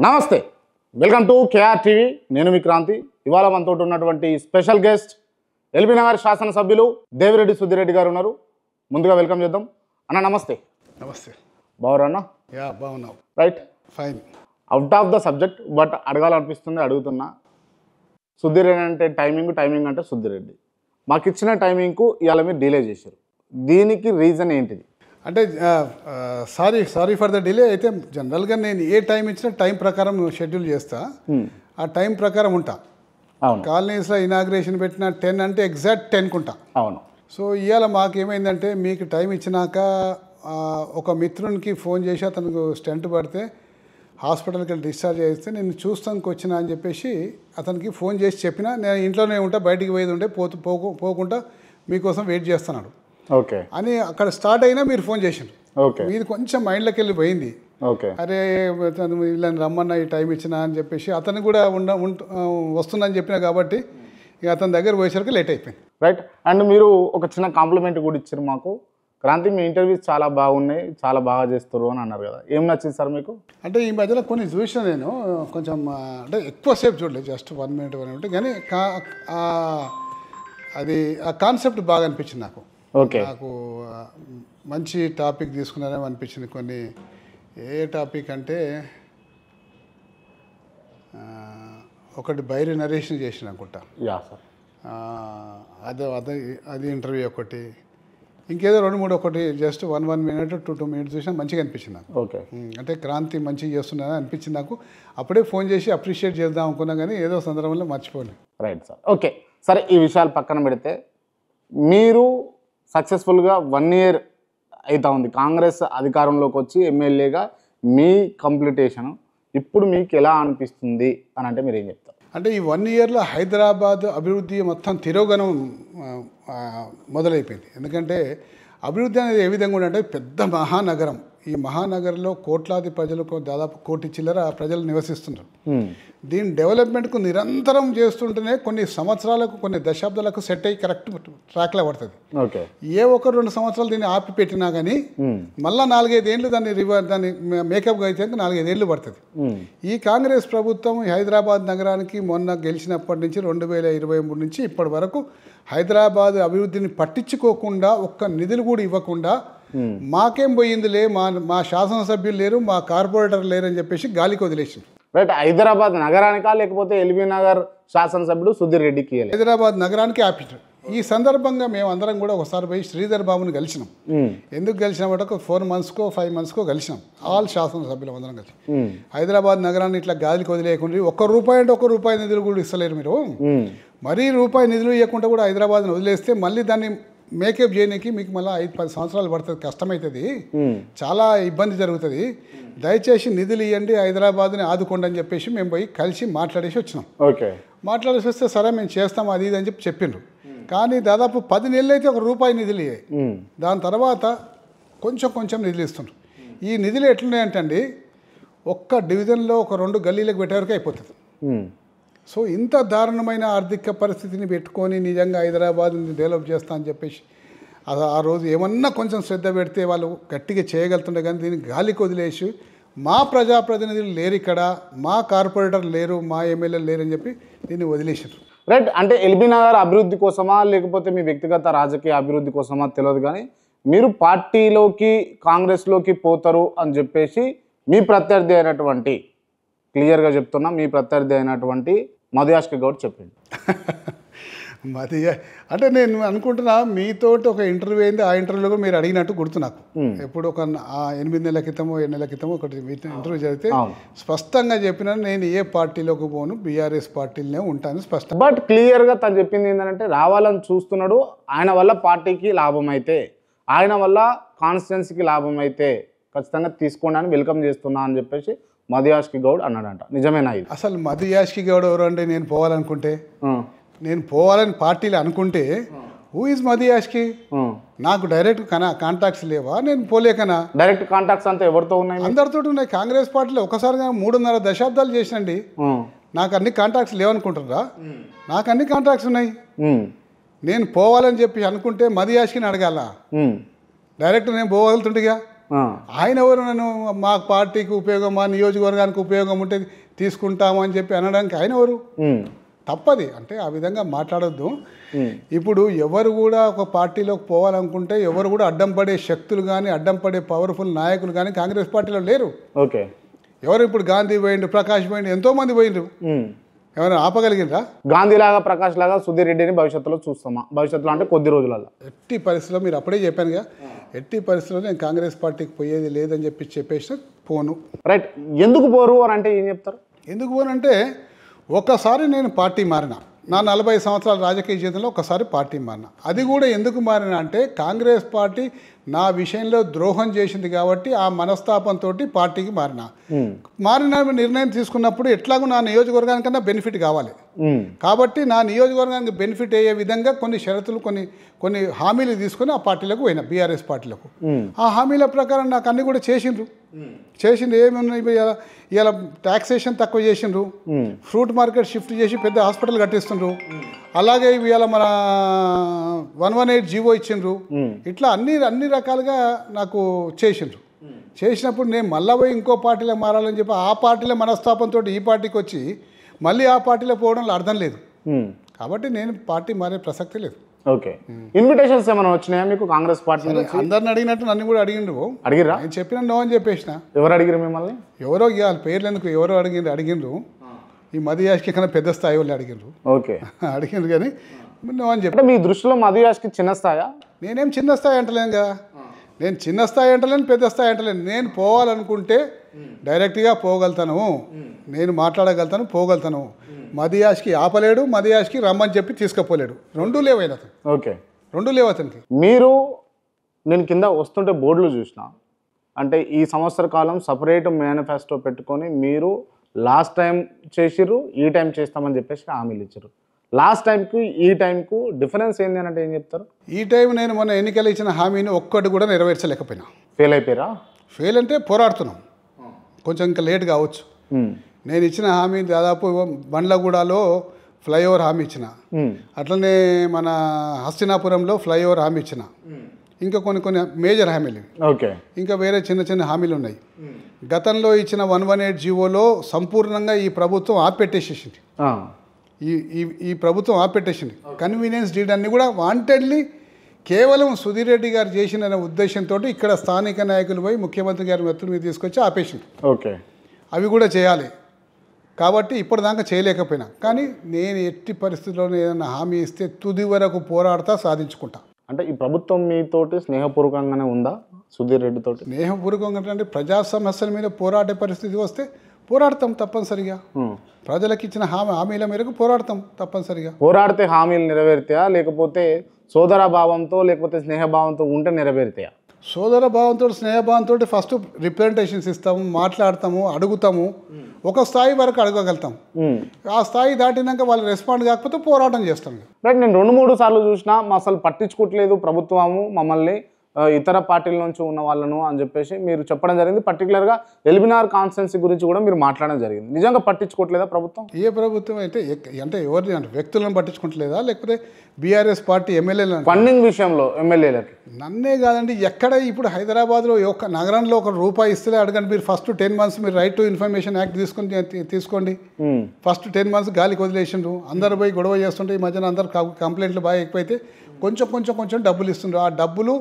నమస్తే, welcome to KR TV. నేను మీ క్రాంతి. ఇవాళ మనతో ఉన్నటువంటి స్పెషల్ గెస్ట్ ఎల్బీ నగర్ శాసనసభ్యులు దేవిరెడ్డి సుధీరెడ్డి గారు ఉన్నారు. ముందుగా వెల్కమ్ చేద్దాం. అన్న నమస్తే. నమస్తే. బాగున్నా? యా బాగున్నావు. Right, fine. Out of the subject but అడగాలనిపిస్తుంది, అడుగుతున్నా. సుధీరెడ్డి అంటే టైమింగ్ అంటే సుధీరెడ్డి. మాకు ఇచ్చిన టైమింగ్కు ఇవాళ మీరు డిలే చేశారు. దీనికి రీజన్ ఏంటిది? అంటే సారీ ఫర్ ద డిలే. అయితే జనరల్గా నేను ఏ టైం ఇచ్చినా టైం ప్రకారం షెడ్యూల్ చేస్తా, ఆ టైం ప్రకారం ఉంటా. అవును, కాలనీస్లో ఇనాగ్రేషన్ పెట్టిన 10 అంటే ఎగ్జాక్ట్ 10కు ఉంటా. అవును. సో ఇవాళ మాకేమైందంటే మీకు టైం ఇచ్చినాక ఒక మిత్రునికి ఫోన్ చేసి అతనికి స్టెంట్ పడితే హాస్పిటల్కి వెళ్ళి డిశ్చార్జ్ చేస్తే నేను చూస్తానికి వచ్చినా అని చెప్పేసి అతనికి ఫోన్ చేసి చెప్పినా, నేను ఇంట్లోనే ఉంటా, బయటికి పోయేది ఉంటే పోకుండా మీకోసం వెయిట్ చేస్తున్నాడు ఓకే అని అక్కడ స్టార్ట్ అయినా మీరు ఫోన్ చేసిండు. ఓకే, మీది కొంచెం మైండ్లోకి వెళ్ళి పోయింది. ఓకే, అరే వీళ్ళని రమ్మన్నా ఈ టైం ఇచ్చినా అని చెప్పేసి అతను కూడా వస్తుందని చెప్పినా కాబట్టి ఇక అతని దగ్గర పోయేసరికి లేట్ అయిపోయింది. రైట్. అండ్ మీరు ఒక చిన్న కాంప్లిమెంట్ కూడా ఇచ్చారు మాకు. క్రాంతి, మీ ఇంటర్వ్యూస్ చాలా బాగున్నాయి, చాలా బాగా చేస్తారు అని అన్నారు కదా. ఏం నచ్చింది సార్ మీకు? అంటే ఈ మధ్యలో కొన్ని చూసిన నేను కొంచెం అంటే ఎక్కువసేపు చూడలేదు, జస్ట్ 1 minute కానీ అది ఆ కాన్సెప్ట్ బాగా అనిపించింది నాకు. ఓకే, నాకు మంచి టాపిక్ తీసుకున్నారేమో అనిపించింది. కొన్ని ఏ టాపిక్ అంటే ఒకటి బైరి నరేషన్ చేసిన అనుకుంటా. Yeah sir. అది ఇంటర్వ్యూ ఒకటి, ఇంకేదో 2-3 ఒకటి జస్ట్ 1 minute 2 minutes చూసినా మంచిగా అనిపించింది నాకు. ఓకే, అంటే క్రాంతి మంచిగా చేస్తున్నారని అనిపించింది నాకు. అప్పుడే ఫోన్ చేసి అప్రిషియేట్ చేద్దాం అనుకున్నా కానీ ఏదో సందర్భంలో మర్చిపోలేదు. Right sir. ఓకే, సరే, ఈ విషయాలు పక్కన పెడితే మీరు సక్సెస్ఫుల్గా 1 year అవుతా ఉంది కాంగ్రెస్ అధికారంలోకి వచ్చి ఎమ్మెల్యేగా. మీ కంప్లీటేషన్ ఇప్పుడు మీకు ఎలా అనిపిస్తుంది అని అంటే మీరు ఏం చెప్తారు? అంటే ఈ 1 yearలో హైదరాబాద్ అభివృద్ధి మొత్తం తిరోగమనం మొదలైపోయింది. ఎందుకంటే అభివృద్ధి అనేది ఏ విధంగా ఉందంటే పెద్ద మహానగరం. ఈ మహానగరంలో కోట్లాది ప్రజలకు దాదాపు 1 కోటి చిల్లర ప్రజలు నివసిస్తున్నారు. దీని డెవలప్మెంట్కు నిరంతరం చేస్తుంటేనే కొన్ని సంవత్సరాలకు కొన్ని దశాబ్దాలకు సెట్ అయ్యి కరెక్ట్ ట్రాక్లో పడుతుంది. ఓకే, ఏ 1-2 సంవత్సరాలు దీన్ని ఆపి పెట్టినా కానీ మళ్ళీ 4-5 ఏళ్ళు దాన్ని మేకప్ అయితే 4-5 ఏళ్ళు పడుతుంది. ఈ కాంగ్రెస్ ప్రభుత్వం హైదరాబాద్ నగరానికి మొన్న గెలిచినప్పటి నుంచి 2023 నుంచి ఇప్పటి వరకు హైదరాబాద్ అభివృద్ధిని పట్టించుకోకుండా ఒక్క నిధులు కూడా ఇవ్వకుండా మాకేం పోయిందిలే, మా శాసనసభ్యులు లేరు, మా కార్పొరేటర్ లేరు అని చెప్పేసి గాలికి వదిలేసి. రైట్. హైదరాబాద్ నగరానికా లేకపోతే ఎల్బీ నగర్ శాసనసభ్యుడు సుధీర్ రెడ్డికి? హైదరాబాద్ నగరానికి ఆపించారు. ఈ సందర్భంగా మేము అందరం కూడా ఒకసారి పోయి శ్రీధర్ బాబుని కలిసినాం. ఎందుకు కలిసినామంటే ఒక 4 monthsకో 5 monthsకో కలిసినాం. ఆల్ శాసనసభ్యులు అందరం కలిసి హైదరాబాద్ నగరాన్ని ఇట్లా గాలికి వదిలేయకుండా ₹1 అంటే ₹1 నిధులు కూడా ఇస్తలేరు మీరు. మరీ ₹1 నిధులు ఇవ్వకుండా కూడా హైదరాబాద్ని వదిలేస్తే మళ్ళీ దాన్ని మేకప్ చేయడానికి మీకు మళ్ళీ 5-10 సంవత్సరాలు పడుతుంది, కష్టమవుతుంది, చాలా ఇబ్బంది జరుగుతుంది. దయచేసి నిధులు ఇవ్వండి, హైదరాబాద్ని ఆదుకోండి అని చెప్పేసి మేము పోయి కలిసి మాట్లాడేసి వచ్చినాం. ఓకే, మాట్లాడేసి వస్తే సరే మేము చేస్తాం అది ఇది అని చెప్పిండ్రు. కానీ దాదాపు 10 నెలలు అయితే ₹1 నిధులు ఇయ్యాయి. దాని తర్వాత కొంచెం నిధులు ఇస్తుండ్రు. ఈ నిధులు ఎట్లున్నాయంటే అండి, ఒక్క డివిజన్లో ఒక 2 గల్లీలకు పెట్టేవరకు అయిపోతుంది. సో ఇంత దారుణమైన ఆర్థిక పరిస్థితిని పెట్టుకొని నిజంగా హైదరాబాద్ని డెవలప్ చేస్తా అని చెప్పేసి ఆ రోజు ఏమన్నా కొంచెం శ్రద్ధ పెడితే వాళ్ళు గట్టిగా చేయగలుగుతుండే. కానీ దీన్ని గాలికి వదిలేసి మా ప్రజాప్రతినిధులు లేరు ఇక్కడ, మా కార్పొరేటర్ లేరు, మా ఎమ్మెల్యేలు లేరు అని చెప్పి దీన్ని వదిలేసారు. రైట్. అంటే ఎల్బీ నగర్ అభివృద్ధి కోసమా లేకపోతే మీ వ్యక్తిగత రాజకీయ అభివృద్ధి కోసమా తెలియదు, కానీ మీరు పార్టీలోకి కాంగ్రెస్లోకి పోతారు అని చెప్పేసి మీ ప్రత్యర్థి అయినటువంటి, క్లియర్గా చెప్తున్నా, మీ ప్రత్యర్థి అయినటువంటి మధుయాష్కి గౌడ్ చెప్పింది. మది అంటే నేను అనుకుంటున్నా మీతోటి ఒక ఇంటర్వ్యూ అయింది. ఆ ఇంటర్వ్యూలో కూడా మీరు అడిగినట్టు గుర్తు నాకు. ఎప్పుడు ఒక 8 నెలల క్రితమో 7 నెలల క్రితమో ఒకటి ఇంటర్వ్యూ జరిగితే స్పష్టంగా చెప్పినా నేను ఏ పార్టీలోకి పోను, బీఆర్ఎస్ పార్టీలోనే ఉంటాను స్పష్టంగా. బట్ క్లియర్గా తను చెప్పింది ఏంటంటే రావాలని చూస్తున్నాడు, ఆయన వల్ల పార్టీకి లాభం అయితే, ఆయన వల్ల కాన్స్టిట్యున్సీకి లాభం అయితే ఖచ్చితంగా తీసుకోండి అని వెల్కమ్ చేస్తున్నా అని చెప్పేసి మధుయాష్కి గౌడ్ అన్నాడంట. నిజమేనా ఇది? అసలు మధుయాష్కి గౌడ్ ఎవరు అంటే నేను పోవాలనుకుంటే, నేను పోవాలని పార్టీలు అనుకుంటే హూ ఈజ్ మధుయాష్కి? నాకు డైరెక్ట్ కాంటాక్ట్స్ లేవా? నేను పోలేకనా? డైరెక్ట్ కాంటాక్ట్స్ అంతా ఎవరితో ఉన్నాయి? అందరితో ఉన్నాయి. కాంగ్రెస్ పార్టీలో ఒకసారి 3.5 దశాబ్దాలు చేసినండి. నాకు అన్ని కాంటాక్ట్స్ లేవనుకుంటున్నారా? నాకు అన్ని కాంటాక్ట్స్ ఉన్నాయి. నేను పోవాలని చెప్పి అనుకుంటే మధుయాష్కిని అడగాల? డైరెక్ట్ నేను పోగలుగుతుండగా ఆయన ఎవరు నన్ను మా పార్టీకి ఉపయోగం మా నియోజకవర్గానికి ఉపయోగం ఉంటే తీసుకుంటాము అని చెప్పి అనడానికి ఆయన ఎవరు? తప్పది. అంటే ఆ విధంగా మాట్లాడొద్దు. ఇప్పుడు ఎవరు కూడా ఒక పార్టీలోకి పోవాలనుకుంటే ఎవరు కూడా అడ్డం పడే శక్తులు కానీ అడ్డం పడే పవర్ఫుల్ నాయకులు కానీ కాంగ్రెస్ పార్టీలో లేరు. ఓకే. ఎవరు ఇప్పుడు గాంధీ పోయిండు, ప్రకాష్ పోయిండు, ఎంతోమంది పోయిండ్రు. ఏమైనా ఆపగలిగిందా? గాంధీ లాగా ప్రకాష్ లాగా సుధీర్ రెడ్డిని భవిష్యత్తులో చూస్తామా? భవిష్యత్తులో అంటే కొద్ది రోజులలో. ఎట్టి పరిస్థితుల్లో మీరు అప్పుడే చెప్పానుగా, ఎట్టి పరిస్థితుల్లో నేను కాంగ్రెస్ పార్టీకి పోయేది లేదని చెప్పేసిన పోను. రైట్. ఎందుకు పోరు అని అంటే ఏం చెప్తారు? ఎందుకు పోనంటే ఒకసారి నేను పార్టీ మారిన, నా 40 సంవత్సరాల రాజకీయ జీవితంలో ఒకసారి పార్టీ మారిన. అది కూడా ఎందుకు మారిన అంటే కాంగ్రెస్ పార్టీ నా విషయంలో ద్రోహం చేసింది కాబట్టి ఆ మనస్తాపంతో పార్టీకి మారిన నిర్ణయం తీసుకున్నప్పుడు ఎట్లాగో నా నియోజకవర్గానికన్నా బెనిఫిట్ కావాలి కాబట్టి నా నియోజకవర్గానికి బెనిఫిట్ అయ్యే విధంగా కొన్ని షరతులు కొన్ని హామీలు తీసుకొని ఆ పార్టీలకు పోయినా, బీఆర్ఎస్ పార్టీలకు. ఆ హామీల ప్రకారం నాకు అన్ని కూడా చేసిండ్రు. ఏమి ఉన్నాయి, ఇలా టాక్సేషన్ తక్కువ చేసిండ్రు, ఫ్రూట్ మార్కెట్ షిఫ్ట్ చేసి పెద్ద హాస్పిటల్ కట్టిస్తుండ్రు, అలాగే ఇవాళ మన 118 జీవో ఇచ్చిండ్రు. ఇట్లా అన్ని రకాలుగా నాకు చేసినప్పుడు నేను మళ్ళీ పోయి ఇంకో పార్టీలో మారాలని చెప్పి ఆ పార్టీలో మనస్తాపంతో ఈ పార్టీకి వచ్చి మళ్ళీ ఆ పార్టీలో పోవడంలో అర్థం లేదు. కాబట్టి నేను పార్టీ మారే ప్రసక్తి లేదు. ఓకే. ఇన్విటేషన్స్ ఏమైనా వచ్చినాయా మీకు కాంగ్రెస్ పార్టీ నుంచి? అందరిని అడిగినట్టు నన్ను కూడా అడిగిరా? నేను చెప్పిన నో అని చెప్పేసిన. ఎవరు అడిగిరు మిమ్మల్ని? ఎవరో ఇవ్వాలి పేర్లు ఎందుకు, ఎవరో అడిగిండ్రు. ఈ మధ్యయాష్కి కన్నా పెద్ద స్థాయి వాళ్ళు అడిగిండ్రు. ఓకే. అడిగిండ్రు కానీ నో అని చెప్పి. అంటే మీ దృష్టిలో మధుయాష్కి చిన్న స్థాయా? నేనేం చిన్న స్థాయి అంటలేను కదా, నేను చిన్న స్థాయి అంటలేను, పెద్ద స్థాయి అంటలేను. నేను పోవాలనుకుంటే డైరెక్ట్గా పోగలుగుతాను, నేను మాట్లాడగలుగుతాను, పోగలుగుతాను. మదియాష్కి ఆపలేడు, మదియాష్కి రమ్మని చెప్పి తీసుకుపోలేడు. రెండూ లేవు అతను. ఓకే. రెండూ లేవు అతనికి. మీరు నేను కింద వస్తుంటే బోర్డులు చూసిన, అంటే ఈ సంవత్సర కాలం సపరేట్ మేనిఫెస్టో పెట్టుకొని మీరు లాస్ట్ టైం చేసిర్రు, ఈ టైం చేస్తామని చెప్పేసి హామీలు ఇచ్చారు. లాస్ట్ టైంకు ఈ టైంకు డిఫరెన్స్ ఏంది అని అంటే ఏం చెప్తారు? ఈ టైం నేను మొన్న ఎన్నికలు ఇచ్చిన హామీని ఒక్కటి కూడా నెరవేర్చలేకపోయినా. ఫెయిల్ అయిపోయారా? ఫెయిల్ అంటే పోరాడుతున్నాం, కొంచెం ఇంకా లేట్ కావచ్చు. నేను ఇచ్చిన హామీ దాదాపు బండ్లగూడలో ఫ్లైఓవర్ హామీ ఇచ్చిన, అట్లనే మన హస్తినాపురంలో ఫ్లైఓవర్ హామీ ఇచ్చిన, ఇంకా కొన్ని మేజర్ హామీలు. ఓకే. ఇంకా వేరే చిన్న హామీలు ఉన్నాయి. గతంలో ఇచ్చిన 118 జీవోలో సంపూర్ణంగా ఈ ప్రభుత్వం ఆపెట్టేసేసింది. ఈ ప్రభుత్వం ఆపెట్టేసింది. కన్వీనియన్స్ డీడ్ అన్ని కూడా వాంటెడ్లీ కేవలం సుధీర్ రెడ్డి గారు చేసిన ఉద్దేశంతో ఇక్కడ స్థానిక నాయకులు పోయి ముఖ్యమంత్రి గారి మెత్తుల మీద తీసుకొచ్చి ఆపేసింది. ఓకే. అవి కూడా చేయాలి కాబట్టి ఇప్పటిదాకా చేయలేకపోయినా, కానీ నేను ఎట్టి పరిస్థితుల్లోనే ఏదైనా హామీ ఇస్తే తుది వరకు పోరాడతా, సాధించుకుంటా. అంటే ఈ ప్రభుత్వం మీతోటి స్నేహపూర్వకంగానే ఉందా సుధీర్ రెడ్డి తోటి? స్నేహపూర్వకంగా అంటే ప్రజా సమస్యల మీద పోరాడే పరిస్థితి వస్తే పోరాడతాం తప్పనిసరిగా. ప్రజలకు ఇచ్చిన హామీల మేరకు పోరాడతాం తప్పనిసరిగా. పోరాడితే హామీలు నెరవేరుతాయా, లేకపోతే సోదర భావంతో లేకపోతే స్నేహభావంతో ఉంటే నెరవేరుతాయా? సోదర భావంతో స్నేహభావంతో ఫస్ట్ రిప్రజెంటేషన్స్ ఇస్తాము, మాట్లాడతాము, అడుగుతాము, ఒక స్థాయి వరకు అడగగలుగుతాం. ఆ స్థాయి దాటినాక వాళ్ళు రెస్పాండ్ కాకపోతే పోరాటం చేస్తాం. రైట్. నేను 2-3 సార్లు చూసినా అసలు పట్టించుకోవట్లేదు ప్రభుత్వము మమ్మల్ని, ఇతర పార్టీల నుంచి ఉన్న వాళ్ళను అని చెప్పేసి మీరు చెప్పడం జరిగింది. పర్టికులర్గా ఎల్బినార్ కాన్స్టిట్యున్సీ గురించి కూడా మీరు మాట్లాడడం జరిగింది. నిజంగా పట్టించుకోవట్లేదా ప్రభుత్వం? ఏ ప్రభుత్వం అంటే ఎవరిని అంటే వ్యక్తులను పట్టించుకోవట్లేదా, లేకపోతే బీఆర్ఎస్ పార్టీ ఎమ్మెల్యేలు ఫండింగ్ విషయంలో ఎమ్మెల్యేలకి? నన్నే కాదండి, ఎక్కడ ఇప్పుడు హైదరాబాద్లో ఒక నగరంలో ఒక రూపాయి ఇస్తే అడగండి. మీరు ఫస్ట్ 10 months మీరు రైట్ టు ఇన్ఫర్మేషన్ యాక్ట్ తీసుకోండి. ఫస్ట్ 10 months గాలికి వదిలేసిండ్రు. అందరు పోయి గొడవ చేస్తుంటే ఈ మధ్యన అందరు కంప్లైంట్లు బాగా ఎక్కువైతే కొంచెం డబ్బులు ఇస్తుండ్రు. ఆ డబ్బులు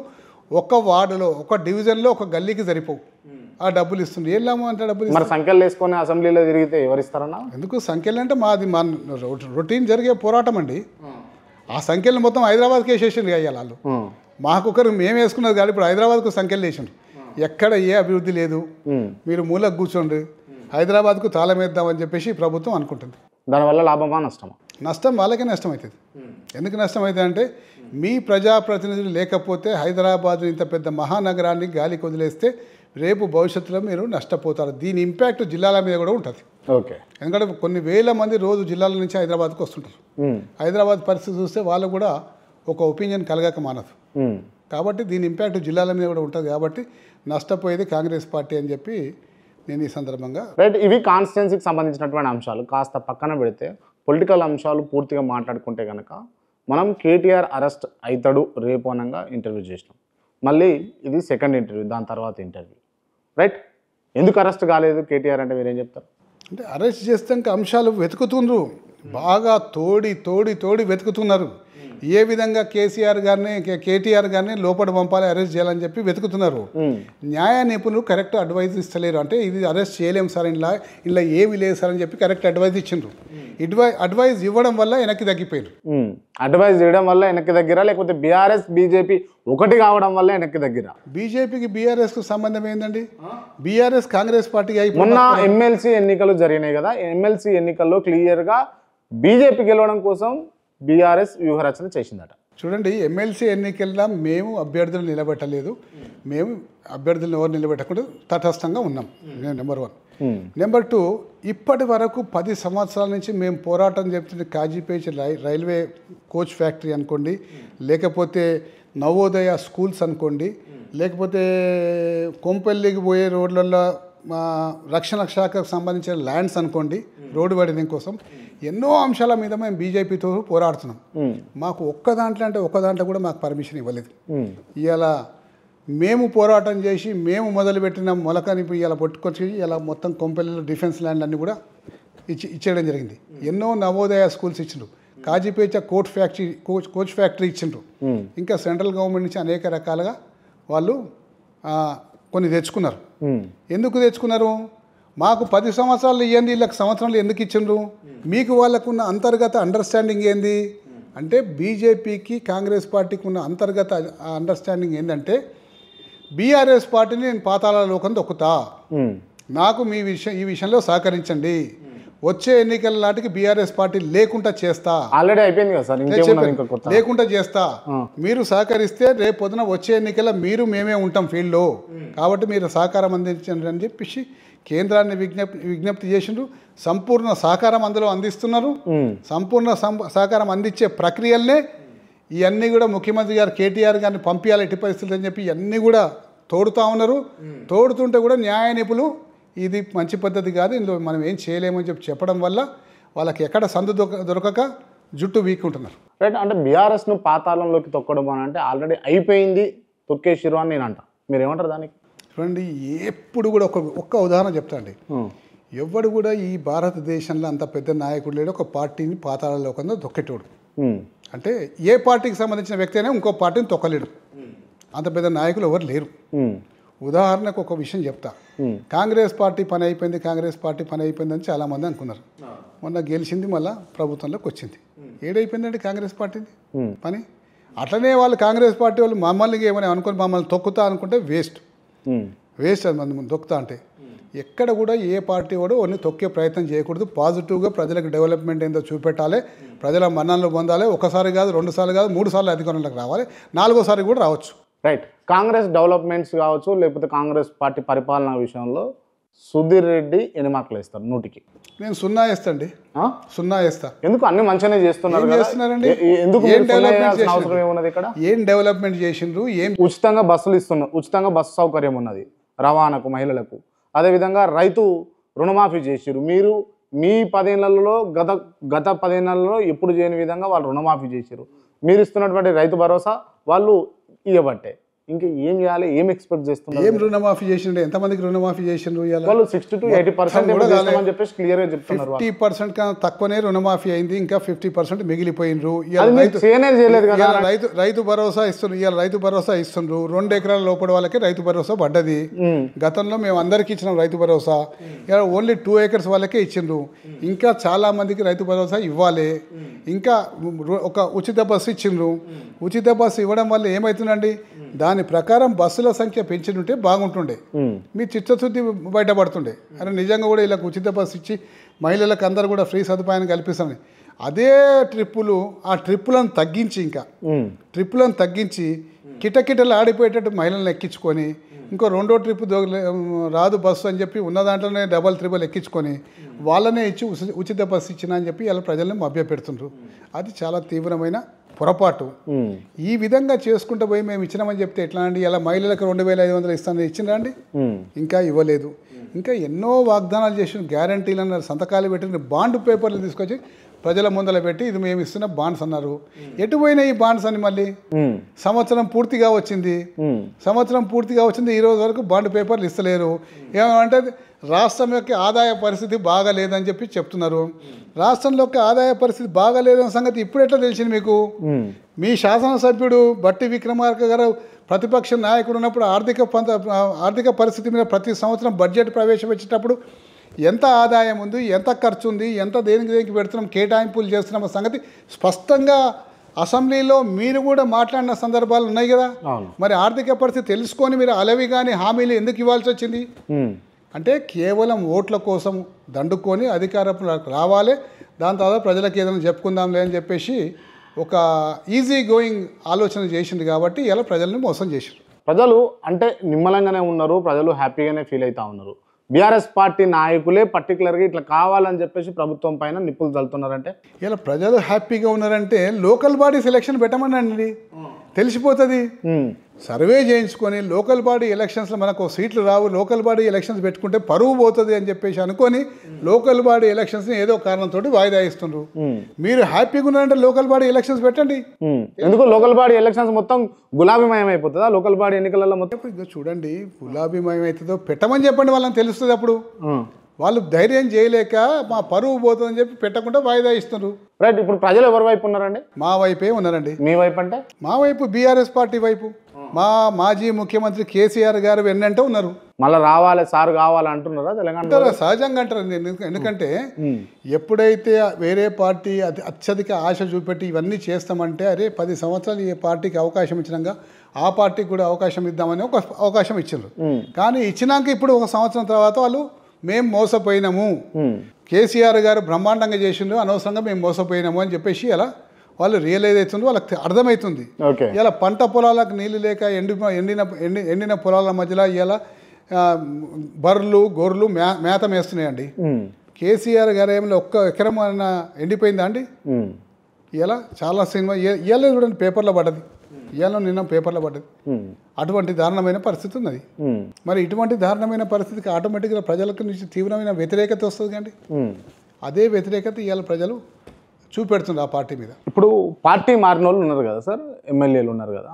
ఒక వార్డులో, ఒక డివిజన్లో, ఒక గల్లీకి సరిపోవు. ఆ డబ్బులు ఇస్తుంది. ఏం లాభం అంటే డబ్బులు మరి సంఖ్యలు వేసుకొని అసెంబ్లీలో తిరిగితే ఎవరిస్తారన్నా? ఎందుకు సంఖ్యలు అంటే మా రొటీన్ జరిగే పోరాటం అండి. ఆ సంఖ్యలు మొత్తం హైదరాబాద్కి వేసేసింది అయ్యాలి వాళ్ళు. మాకొకరు మేము వేసుకున్నది కాదు, ఇప్పుడు హైదరాబాద్కు సంఖ్యలు వేసిండ్రు. ఎక్కడ ఏ అభివృద్ధి లేదు, మీరు మూలకు కూర్చోండి, హైదరాబాద్కు తాళం వేద్దామని చెప్పేసి ప్రభుత్వం అనుకుంటుంది. దానివల్ల లాభమా నష్టమా? నష్టం వాళ్ళకే నష్టం అవుతుంది. ఎందుకు నష్టం అవుతుంది అంటే మీ ప్రజాప్రతినిధులు లేకపోతే హైదరాబాద్ ఇంత పెద్ద మహానగరాన్ని గాలికి వదిలేస్తే రేపు భవిష్యత్తులో మీరు నష్టపోతారు. దీని ఇంపాక్ట్ జిల్లాల మీద కూడా ఉంటుంది. ఓకే. ఎందుకంటే కొన్ని వేల మంది రోజు జిల్లాల నుంచి హైదరాబాద్కు వస్తుంటారు. హైదరాబాద్ పరిస్థితి చూస్తే వాళ్ళు కూడా ఒక ఒపీనియన్ కలగక మానదు. కాబట్టి దీని ఇంపాక్ట్ జిల్లాల మీద కూడా ఉంటుంది. కాబట్టి నష్టపోయేది కాంగ్రెస్ పార్టీ అని చెప్పి నేను ఈ సందర్భంగా. రైట్. ఇవి కాన్స్టిట్యున్సీకి సంబంధించినటువంటి అంశాలు. కాస్త పక్కన పెడితే పొలిటికల్ అంశాలు పూర్తిగా మాట్లాడుకుంటే కనుక మనం కేటీఆర్ అరెస్ట్ అవుతాడు రేపు అనంగా ఇంటర్వ్యూ చేసినాం. మళ్ళీ ఇది సెకండ్ ఇంటర్వ్యూ, దాని తర్వాత ఇంటర్వ్యూ, రైట్? ఎందుకు అరెస్ట్ కాలేదు కేటీఆర్ అంటే మీరేం చెప్తారు? అంటే అరెస్ట్ చేస్తే అంశాలు వెతుకుతుండ్రు, బాగా తోడి తోడి తోడి వెతుకుతున్నారు. ఏ విధంగా కేసీఆర్ గారిని కేటీఆర్ గారిని లోపల పంపాలి, అరెస్ట్ చేయాలని చెప్పి వెతుకుతున్నారు. న్యాయ నిపుణులు కరెక్ట్ అడ్వైజ్ ఇస్తలేరు. అంటే ఇది అరెస్ట్ చేయలేము సార్, ఇలా ఏమీ లేదు సార్ అని చెప్పి కరెక్ట్ అడ్వైజ్ ఇచ్చిండ్రు. అడ్వైజ్ ఇవ్వడం వల్ల వెనక్కి తగ్గిపోయారు. అడ్వైజ్ ఇవ్వడం వల్ల వెనక్కి దగ్గర, లేకపోతే బీఆర్ఎస్ బీజేపీ ఒకటి కావడం వల్ల వెనక్కి దగ్గర? బీజేపీకి బీఆర్ఎస్కు సంబంధం ఏందండి? బీఆర్ఎస్ కాంగ్రెస్ పార్టీకి మొన్న ఎమ్మెల్సీ ఎన్నికలు జరిగినాయి కదా, ఎమ్మెల్సీ ఎన్నికల్లో క్లియర్గా బీజేపీ గెలవడం కోసం బీఆర్ఎస్ వ్యూహరచన చేసిందట. చూడండి, ఎమ్మెల్సీ ఎన్నికల్లో మేము అభ్యర్థులు నిలబెట్టలేదు, మేము అభ్యర్థులను ఎవరు నిలబెట్టకుండా తటస్థంగా ఉన్నాం. నెంబర్ 1. నెంబర్ 2, ఇప్పటి వరకు 10 సంవత్సరాల నుంచి మేము పోరాటం చెప్తున్న కాజీపేట రైల్వే కోచ్ ఫ్యాక్టరీ అనుకోండి, లేకపోతే నవోదయ స్కూల్స్ అనుకోండి, లేకపోతే కొంపల్లికి పోయే రోడ్లలో రక్షణ శాఖకు సంబంధించిన ల్యాండ్స్ అనుకోండి, రోడ్డు వైడనింగ్ కోసం ఎన్నో అంశాల మీద మేము బీజేపీతో పోరాడుతున్నాం. మాకు ఒక్క దాంట్లో కూడా మాకు పర్మిషన్ ఇవ్వలేదు. ఇలా మేము పోరాటం చేసి మేము మొదలుపెట్టిన మొలకని ఇలా పట్టుకొచ్చి ఇలా మొత్తం కొంపల్లిలో డిఫెన్స్ ల్యాండ్ అన్నీ కూడా ఇచ్చేయడం జరిగింది. ఎన్నో నవోదయ స్కూల్స్ ఇచ్చిండ్రు, కాజీపేట కోచ్ ఫ్యాక్టరీ ఇచ్చిండ్రు. ఇంకా సెంట్రల్ గవర్నమెంట్ నుంచి అనేక రకాలుగా వాళ్ళు కొన్ని తెచ్చుకున్నారు. ఎందుకు తెచ్చుకున్నారు? మాకు 10 సంవత్సరాలు ఇవ్వండి, వీళ్ళకి సంవత్సరాలు ఎందుకు ఇచ్చిండ్రు? మీకు వాళ్ళకున్న అంతర్గత అండర్స్టాండింగ్ ఏంది అంటే, బీజేపీకి కాంగ్రెస్ పార్టీకి ఉన్న అంతర్గత అండర్స్టాండింగ్ ఏంటంటే, బీఆర్ఎస్ పార్టీని నేను పాతాళ లోకం దొక్కుతా, నాకు ఈ విషయంలో సహకరించండి, వచ్చే ఎన్నికల నాటికి బీఆర్ఎస్ పార్టీ లేకుండా చేస్తా. ఆల్రెడీ అయిపోయింది కదా సార్, లేకుండా చేస్తా. మీరు సహకరిస్తే రేపు పొద్దున వచ్చే ఎన్నికల్లో మేమే ఉంటాం ఫీల్డ్లో, కాబట్టి మీరు సహకారం అందించండి అని చెప్పేసి కేంద్రాన్ని విజ్ఞప్తి చేసిండ్రు. సంపూర్ణ సహకారం అందులో అందిస్తున్నారు. సంపూర్ణ సహకారం అందించే ప్రక్రియలనే ఇవన్నీ కూడా ముఖ్యమంత్రి గారు కేటీఆర్ గారిని పంపించాలి ఎట్టి పరిస్థితులు అని చెప్పి ఇవన్నీ కూడా తోడుతూ ఉన్నారు. తోడుతుంటే కూడా న్యాయ నిపుణులు ఇది మంచి పద్ధతి కాదు, ఇందులో మనం ఏం చేయలేమని చెప్పడం వల్ల వాళ్ళకి ఎక్కడ సందు దొరకక జుట్టు వీక్కుంటున్నారు. రైట్. అంటే బీఆర్ఎస్ను పాతాళంలోకి తొక్కడం అని అంటే ఆల్రెడీ అయిపోయింది, తొక్కేసిరు అని నేను అంట. మీరు ఏమంటారు దానికి? చూడండి, ఎప్పుడు కూడా ఒక్క ఉదాహరణ చెప్తా అండి. ఎవడు కూడా ఈ భారతదేశంలో అంత పెద్ద నాయకుడు లేడు ఒక పార్టీని పాతాళలోకంలో తొక్కేటోడు. అంటే ఏ పార్టీకి సంబంధించిన వ్యక్తి అయినా ఇంకో పార్టీని తొక్కలేడు, అంత పెద్ద నాయకులు ఎవరు లేరు. ఉదాహరణకు ఒక విషయం చెప్తా. కాంగ్రెస్ పార్టీ పని అయిపోయింది అని చాలామంది అనుకున్నారు. మొన్న గెలిచింది, మళ్ళీ ప్రభుత్వంలోకి వచ్చింది. ఏడైపోయిందండి కాంగ్రెస్ పార్టీని పని? అట్లనే వాళ్ళు కాంగ్రెస్ పార్టీ వాళ్ళు మమ్మల్ని ఏమని అనుకుని మమ్మల్ని తొక్కుతా అనుకుంటే వేస్ట్ అది. మంది తొక్కుతా అంటే ఎక్కడ కూడా ఏ పార్టీ కూడా వాళ్ళని తొక్కే ప్రయత్నం చేయకూడదు. పాజిటివ్గా ప్రజలకు డెవలప్మెంట్ ఏందో చూపెట్టాలి, ప్రజల మన్ననలు పొందాలి. ఒకసారి కాదు, 2 సార్లు కాదు, 3 సార్లు అధికారంలోకి రావాలి, 4వ కూడా రావచ్చు. రైట్. కాంగ్రెస్ డెవలప్మెంట్స్ కావచ్చు, లేకపోతే కాంగ్రెస్ పార్టీ పరిపాలన విషయంలో సుధీర్ రెడ్డి ఎన్ని మార్కులు వేస్తారు 100కి? నేను 0 వేస్తాండి. 0 వేస్తా. ఎందుకు? అన్ని మంచిగానే చేస్తున్నారండి. ఏం డెవలప్మెంట్ చేసిండ్రు? ఉచితంగా బస్సులు ఇస్తున్నారు, ఉచితంగా బస్సు సౌకర్యం ఉన్నది రవాణాకు, మహిళలకు. అదేవిధంగా రైతు రుణమాఫీ చేసిరు. మీరు మీ 10 ఏళ్లలో గత 10 ఏళ్లలో ఎప్పుడు చేయని విధంగా వాళ్ళు రుణమాఫీ చేసిరు. మీరు ఇస్తున్నటువంటి రైతు భరోసా వాళ్ళు ఇవ్వబట్టే. ఇంకా ఏం చేయాలి, ఏం ఎక్స్పెక్ట్ చేస్తున్నారు? ఏం రుణమాఫీ చేసిండ్రు? ఎంతమందికి రుణమాఫీ చేసిండ్రు? వాళ్ళు 60 to 80% అని చెప్పేసి క్లియర్గా చెప్తున్నారు. 50% కన్నా తక్కువనే రుణమాఫీ అయింది, ఇంకా 50% మిగిలిపోయినరు. రైతు భరోసా ఇస్తున్నారు. ఇవాళ రైతు భరోసా ఇస్తుండ్రు. 2 ఎకరాల లోపల వాళ్ళకి రైతు భరోసా పడ్డది. గతంలో మేము అందరికీ ఇచ్చినాం రైతు భరోసా. ఇవాళ ఓన్లీ 2 acres వాళ్ళకే ఇచ్చిండ్రు. ఇంకా చాలా మందికి రైతు భరోసా ఇవ్వాలి. ఇంకా ఒక ఉచిత బస్సు ఇచ్చిండ్రు. ఉచిత బస్సు ఇవ్వడం వల్ల ఏమవుతుందండి, దాని ప్రకారం బస్సుల సంఖ్య పెంచుంటే బాగుంటుండే, మీ చిత్తశుద్ధి బయటపడుతుండే. అని నిజంగా కూడా ఇలా ఉచిత బస్సు ఇచ్చి మహిళలకు అందరూ కూడా ఫ్రీ సదుపాయాన్ని కల్పిస్తామని అదే ట్రిప్పులను తగ్గించి కిటకిటలు ఆడిపోయేటట్టు మహిళలను ఎక్కించుకొని ఇంకో 2వ ట్రిప్ రాదు బస్సు అని చెప్పి ఉన్న దాంట్లోనే డబల్ ట్రిపుల్ ఎక్కించుకొని వాళ్ళనే ఇచ్చి ఉచిత బస్సు ఇచ్చిన అని చెప్పి ఇలా ప్రజల్ని మభ్యపెడుతుండ్రు. అది చాలా తీవ్రమైన పొరపాటు. ఈ విధంగా చేసుకుంటూ పోయి మేము ఇచ్చినామని చెప్తే ఎట్లా అండి? ఇలా మహిళలకు 2500 ఇస్తానని ఇచ్చినా అండి? ఇంకా ఇవ్వలేదు. ఇంకా ఎన్నో వాగ్దానాలు చేసిన గ్యారంటీలు అన్నారు, సంతకాలు పెట్టిన బాండ్ పేపర్లు తీసుకొచ్చి ప్రజల ముందర పెట్టి ఇది మేము ఇస్తున్న బాండ్స్ అన్నారు. ఎటు పోయినాయి ఈ బాండ్స్ అని మళ్ళీ సంవత్సరం పూర్తిగా వచ్చింది. ఈ రోజు వరకు బాండ్ పేపర్లు ఇస్తలేరు. ఏమంటే రాష్ట్రం యొక్క ఆదాయ పరిస్థితి బాగాలేదని చెప్పి చెప్తున్నారు. రాష్ట్రంలో యొక్క ఆదాయ పరిస్థితి బాగాలేదన్న సంగతి ఇప్పుడు ఎట్లా తెలిసింది మీకు? మీ శాసనసభ్యుడు బట్టి విక్రమార్క గారు ప్రతిపక్ష నాయకుడు ఉన్నప్పుడు ఆర్థిక పరిస్థితి మీద ప్రతి సంవత్సరం బడ్జెట్ ప్రవేశపెట్టేటప్పుడు ఎంత ఆదాయం ఉంది, ఎంత ఖర్చు ఉంది, ఎంత దేనికి పెడుతున్నాం, కేటాయింపులు చేస్తున్నాం సంగతి స్పష్టంగా అసెంబ్లీలో మీరు కూడా మాట్లాడిన సందర్భాలు ఉన్నాయి కదా. మరి ఆర్థిక పరిస్థితి తెలుసుకొని మీరు అలవి కానీ హామీలు ఎందుకు ఇవ్వాల్సి వచ్చింది? అంటే కేవలం ఓట్ల కోసం దండుకొని అధికారంలోకి రావాలి, దాని తర్వాత ప్రజలకు ఏదైనా చెప్పుకుందాంలే అని చెప్పేసి ఒక ఈజీ గోయింగ్ ఆలోచన చేసింది కాబట్టి ఇలా ప్రజల్ని మోసం చేశారు. ప్రజలు అంటే నిమ్మలంగానే ఉన్నారు, ప్రజలు హ్యాపీగానే ఫీల్ అవుతా ఉన్నారు. బీఆర్ఎస్ పార్టీ నాయకులే పర్టికులర్గా ఇట్లా కావాలని చెప్పేసి ప్రభుత్వం పైన నిప్పులు చల్లుతున్నారంటే ఇలా ప్రజలు హ్యాపీగా ఉన్నారంటే లోకల్ బాడీ సెలక్షన్ పెట్టమనండి, తెలిసిపోతుంది. సర్వే చేయించుకొని లోకల్ బాడీ ఎలక్షన్స్లో మనకు సీట్లు రావు, లోకల్ బాడీ ఎలక్షన్స్ పెట్టుకుంటే పరువు పోతుంది అని చెప్పేసి అనుకొని లోకల్ బాడీ ఎలక్షన్స్ని ఏదో కారణంతో వాయిదా ఇస్తున్నారు. మీరు హ్యాపీగా ఉన్నారంటే లోకల్ బాడీ ఎలక్షన్స్ పెట్టండి. ఎందుకు లోకల్ బాడీ ఎలక్షన్స్ మొత్తం గులాబీమయం అయిపోతుందా? లోకల్ బాడీ ఎన్నికలలో మొత్తం ఇప్పుడు చూడండి గులాబీమయం అవుతుందో పెట్టమని చెప్పండి, వాళ్ళని తెలుస్తుంది. అప్పుడు వాళ్ళు ధైర్యం చేయలేక మా పరువు పోతుందని చెప్పి పెట్టకుండా వాయిదా ఇస్తున్నారు. రైట్. ఇప్పుడు ప్రజలు ఎవరి వైపు ఉన్నారండి? మా వైపే ఉన్నారండి. మీ వైపు అంటే? మా వైపు బీఆర్ఎస్ పార్టీ వైపు. మా మాజీ ముఖ్యమంత్రి కేసీఆర్ గారు వెన్నంటే ఉన్నారు. మళ్ళీ రావాలి సార్ కావాలి అంటున్నారా తెలంగాణ? సహజంగా అంటారు. ఎందుకంటే ఎప్పుడైతే వేరే పార్టీ అత్యధిక ఆశ చూపెట్టి ఇవన్నీ చేస్తామంటే అరే 10 సంవత్సరాలు ఈ పార్టీకి అవకాశం ఇచ్చినాక ఆ పార్టీకి కూడా అవకాశం ఇద్దామని ఒక అవకాశం ఇచ్చారు. కానీ ఇచ్చినాక ఇప్పుడు 1 సంవత్సరం తర్వాత వాళ్ళు మేము మోసపోయినాము, కేసీఆర్ గారు బ్రహ్మాండంగా చేసిండు, అనవసరంగా మేము మోసపోయినాము అని చెప్పేసి అలా వాళ్ళు రియలైజ్ అవుతుంది, వాళ్ళకి అర్థమవుతుంది. ఇలా పంట పొలాలకు నీళ్ళు లేక ఎండిన పొలాల మధ్యలో ఇలా బర్రెలు గొర్రెలు మేత మేస్తున్నాయండి. కేసీఆర్ గారు ఏమైనా 1 ఎకరం అన్న ఎండిపోయిందా అండి? ఇలా చాలా సినిమా ఇవాళ చూడండి పేపర్లో పడ్డది, ఇవాళ నిన్న పేపర్లో పడ్డది. అటువంటి దారుణమైన పరిస్థితి ఉన్నది. మరి ఇటువంటి దారుణమైన పరిస్థితికి ఆటోమేటిక్గా ప్రజలకు నుంచి తీవ్రమైన వ్యతిరేకత వస్తుంది కండి. అదే వ్యతిరేకత ఇవాళ ప్రజలు చూపెడుతుంది ఆ పార్టీ మీద. ఇప్పుడు పార్టీ మారిన వాళ్ళు ఉన్నారు కదా సార్, ఎమ్మెల్యేలు ఉన్నారు కదా,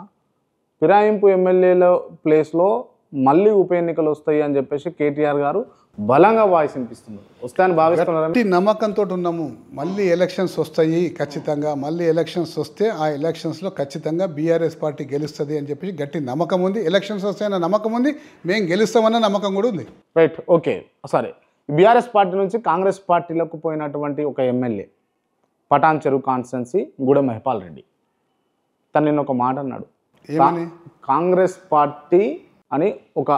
ఫిరాయింపు ఎమ్మెల్యేల ప్లేస్లో మళ్ళీ ఉప ఎన్నికలు వస్తాయి అని చెప్పేసి కేటీఆర్ గారు బలంగా వాయిస్ వినిపిస్తున్నారు. వస్తాయని భావిస్తున్నారు. నమ్మకంతో ఉన్నాము. మళ్ళీ ఎలక్షన్స్ వస్తాయి ఖచ్చితంగా. మళ్ళీ ఎలక్షన్స్ వస్తే ఆ ఎలక్షన్స్లో ఖచ్చితంగా బీఆర్ఎస్ పార్టీ గెలుస్తుంది అని చెప్పేసి గట్టి నమ్మకం ఉంది. ఎలక్షన్స్ వస్తాయన్న నమ్మకం ఉంది, మేము గెలుస్తామన్న నమ్మకం కూడా ఉంది. రైట్. ఓకే. సరే, బీఆర్ఎస్ పార్టీ నుంచి కాంగ్రెస్ పార్టీలకు పోయినటువంటి ఒక ఎమ్మెల్యే పటాన్ చెరువు కాన్స్టిట్యున్సీ గూడెం మహిపాల్ రెడ్డి, తను నిన్న ఒక మాట అన్నాడు. కాంగ్రెస్ పార్టీ అని ఒక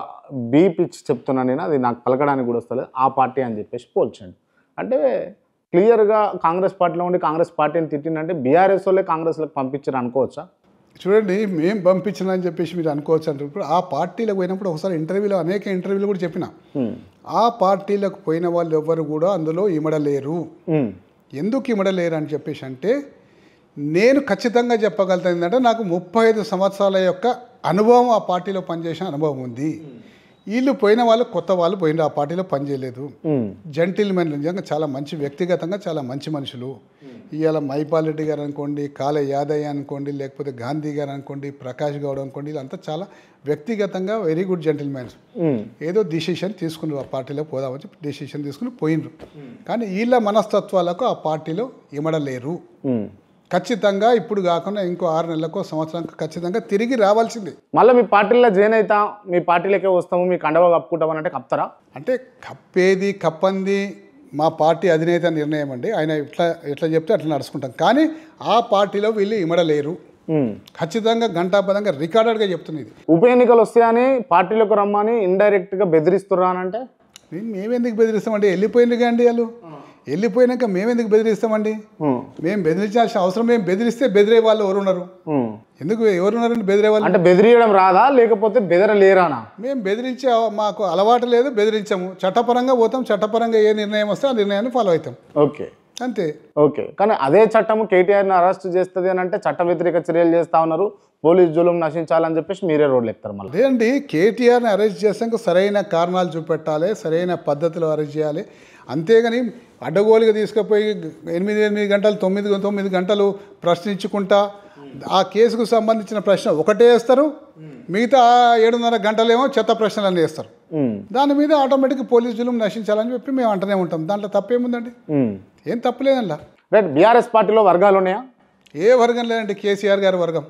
బీ పిచ్ చెప్తున్నాను నేను, అది నాకు పలకడానికి కూడా వస్తలేదు, ఆ పార్టీ అని చెప్పేసి పోల్చండి. అంటే క్లియర్గా కాంగ్రెస్ పార్టీలో ఉండి కాంగ్రెస్ పార్టీని తిట్టిందంటే బీఆర్ఎస్ వాళ్ళే కాంగ్రెస్లోకి పంపించారు అనుకోవచ్చా? చూడండి, మేము పంపించిన అని చెప్పేసి మీరు అనుకోవచ్చు అంటే ఇప్పుడు ఆ పార్టీలకు పోయినప్పుడు ఒకసారి అనేక ఇంటర్వ్యూలో కూడా చెప్పిన ఆ పార్టీలకు పోయిన వాళ్ళు ఎవ్వరు కూడా అందులో ఇమడలేరు. ఎందుకు ఇమడలేరు అని చెప్పేసి అంటే నేను ఖచ్చితంగా చెప్పగలుగుతాను ఏంటంటే నాకు 35 సంవత్సరాల యొక్క అనుభవం, ఆ పార్టీలో పనిచేసిన అనుభవం ఉంది. వీళ్ళు పోయిన వాళ్ళు కొత్త వాళ్ళు పోయిన ఆ పార్టీలో పనిచేయలేదు. జెంటిల్మెన్, నిజంగా చాలా మంచి, వ్యక్తిగతంగా చాలా మంచి మనుషులు. ఇవాళ మహిపాల్ రెడ్డి గారు అనుకోండి, కాళ యాదయ్య అనుకోండి, లేకపోతే గాంధీ గారు అనుకోండి, ప్రకాష్ గౌడ్ అనుకోండి, వీళ్ళంతా చాలా వ్యక్తిగతంగా వెరీ గుడ్ జెంటిల్మెన్స్. ఏదో డిసిషన్ తీసుకున్నారు, ఆ పార్టీలో పోదామని డిసిషన్ తీసుకుని పోయినరు. కానీ వీళ్ళ మనస్తత్వాలకు ఆ పార్టీలో ఇమడలేరు. ఖచ్చితంగా ఇప్పుడు కాకుండా ఇంకో 6 నెలలకో సంవత్సరానికి ఖచ్చితంగా తిరిగి రావాల్సిందే. మళ్ళీ మీ పార్టీలో జాయిన్ అవుతాం, మీ పార్టీలకే వస్తాము, మీ కండవ కప్పుకుంటామని అంటే కప్తారా? అంటే కప్పంది మా పార్టీ అధినేత నిర్ణయం అండి. ఆయన ఎట్లా చెప్తే అట్లా నడుచుకుంటాం. కానీ ఆ పార్టీలో వీళ్ళు ఇమడలేరు. ఖచ్చితంగా ఘంటాపదంగా రికార్డెడ్గా చెప్తున్నది. ఉప ఎన్నికలు వస్తాయని పార్టీలకు రమ్మని ఇండైరెక్ట్గా బెదిరిస్తున్నానంటే మేమెందుకు బెదిరిస్తామండి? వెళ్ళిపోయింది అండి వాళ్ళు. వెళ్ళిపోయినాక మేమెందుకు బెదిరిస్తామండి? మేము బెదిరించాల్సిన అవసరం, మేము బెదిరిస్తే బెదిరే వాళ్ళు ఎవరున్నారు? ఎవరున్నారండి బెదిరే వాళ్ళు? అంటే బెదిరియడం రాదా, లేకపోతే బెదరలేరానా? మేము బెదిరించే మాకు అలవాటు లేదు, బెదిరించాము. చట్టపరంగా పోతాం, చట్టపరంగా ఏ నిర్ణయం వస్తే ఆ నిర్ణయాన్ని ఫాలో అవుతాం. ఓకే, అంతే. ఓకే. కానీ అదే చట్టము కేటీఆర్ని అరెస్ట్ చేస్తుంది అని అంటే చట్ట వ్యతిరేక చర్యలు చేస్తా ఉన్నారు, పోలీస్ జులుం నశించాలని చెప్పేసి మీరే రోడ్లు ఎక్కుతారు. మళ్ళీ అదే అండి, కేటీఆర్ని అరెస్ట్ చేసాక సరైన కారణాలు చూపెట్టాలి, సరైన పద్ధతిలో అరెస్ట్ చేయాలి. అంతేగాని అడ్డగోలుగా తీసుకుపోయి 8 గంటలు 9 గంటలు ప్రశ్నించుకుంటా ఆ కేసుకు సంబంధించిన ప్రశ్న ఒకటే వేస్తారు, మిగతా 7:30 గంటలేమో చెత్త ప్రశ్నలన్నీ వేస్తారు. దాని మీద ఆటోమేటిక్గా పోలీసు జులుం నశించాలని చెప్పి మేము అంటూనే ఉంటాం. దాంట్లో తప్పేముందండి? ఏం తప్పులేదండి. రైట్. బీఆర్ఎస్ పార్టీలో వర్గాలు ఉన్నాయా? ఏ వర్గం లేదండి, కేసీఆర్ గారి వర్గం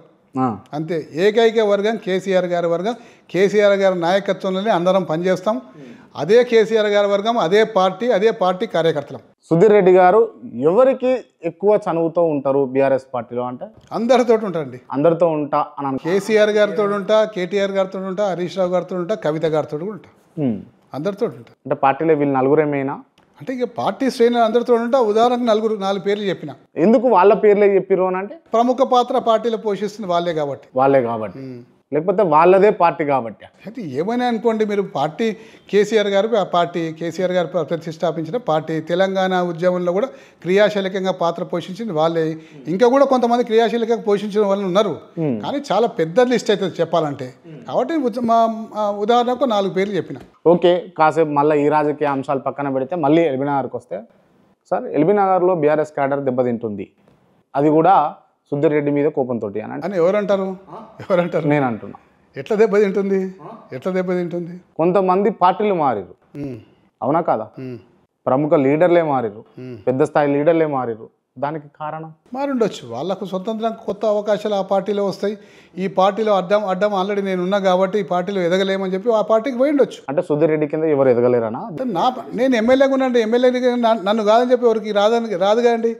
అంతే. ఏకైక వర్గం కేసీఆర్ గారి వర్గం. కేసీఆర్ గారి నాయకత్వంలోనే అందరం పనిచేస్తాం. అదే కేసీఆర్ గారి వర్గం, అదే పార్టీ కార్యకర్తలం. సుధీర్ రెడ్డి గారు ఎవరికి ఎక్కువ చనువుతూ ఉంటారు బీఆర్ఎస్ పార్టీలో అంటే? అందరితో ఉంటారండి. అందరితో ఉంటా అని కేసీఆర్ గారితో ఉంటా, కేటీఆర్ గారితో ఉంటా, హరీష్ రావు గారితో ఉంటా, కవిత గారితో కూడా ఉంటా. అందరితో ఉంటా. అంటే పార్టీలో వీళ్ళు నలుగురేమైనా అంటే ఇక పార్టీ శ్రేణులు అందరితో ఉంటా. ఉదాహరణకు 4 పేర్లు చెప్పిన. ఎందుకు వాళ్ళ పేర్లే చెప్పిరు అని అంటే ప్రముఖ పాత్ర పార్టీలో పోషిస్తుంది వాళ్ళే కాబట్టి, లేకపోతే వాళ్ళదే పార్టీ కాబట్టి. అయితే ఏమైనా అనుకోండి, మీరు పార్టీ కేసీఆర్ గారు ప్రతిష్టాపించిన పార్టీ. తెలంగాణ ఉద్యమంలో కూడా క్రియాశీలకంగా పాత్ర పోషించింది వాళ్ళే. ఇంకా కూడా కొంతమంది క్రియాశీలకంగా పోషించిన వాళ్ళు ఉన్నారు, కానీ చాలా పెద్ద లిస్ట్ అవుతుంది చెప్పాలంటే. కాబట్టి ఉదాహరణకు 4 పేర్లు చెప్పిన. ఓకే, కాసేపు మళ్ళీ ఈ రాజకీయ అంశాలు పక్కన పెడితే మళ్ళీ ఎల్బీనగర్కి వస్తే, సార్ ఎల్బీనగర్లో బీఆర్ఎస్ క్యాడర్ దెబ్బతింటుంది, అది కూడా సుధీర్ రెడ్డి మీద కోపంతో అని ఎవరంటారు? నేను అంటున్నా. ఎట్లా దెబ్బతింటుంది? కొంతమంది పార్టీలు మారిరు, అవునా కాదా? ప్రముఖ లీడర్లే మారిరు, పెద్ద స్థాయి లీడర్లే మారిరు. దానికి కారణం మారుండొచ్చు. వాళ్ళకు స్వతంత్రంగా కొత్త అవకాశాలు ఆ పార్టీలో వస్తాయి. ఈ పార్టీలో అడ్డం ఆల్రెడీ నేను ఉన్నా కాబట్టి ఈ పార్టీలో ఎదగలేమని చెప్పి ఆ పార్టీకి పోయిండొచ్చు. అంటే సుధీర్ రెడ్డి కింద ఎవరు ఎదగలేరనా? నేను ఎమ్మెల్యేగా ఉన్నాండి. ఎమ్మెల్యే నన్ను కాదని చెప్పి ఎవరికి రాదు కదండి.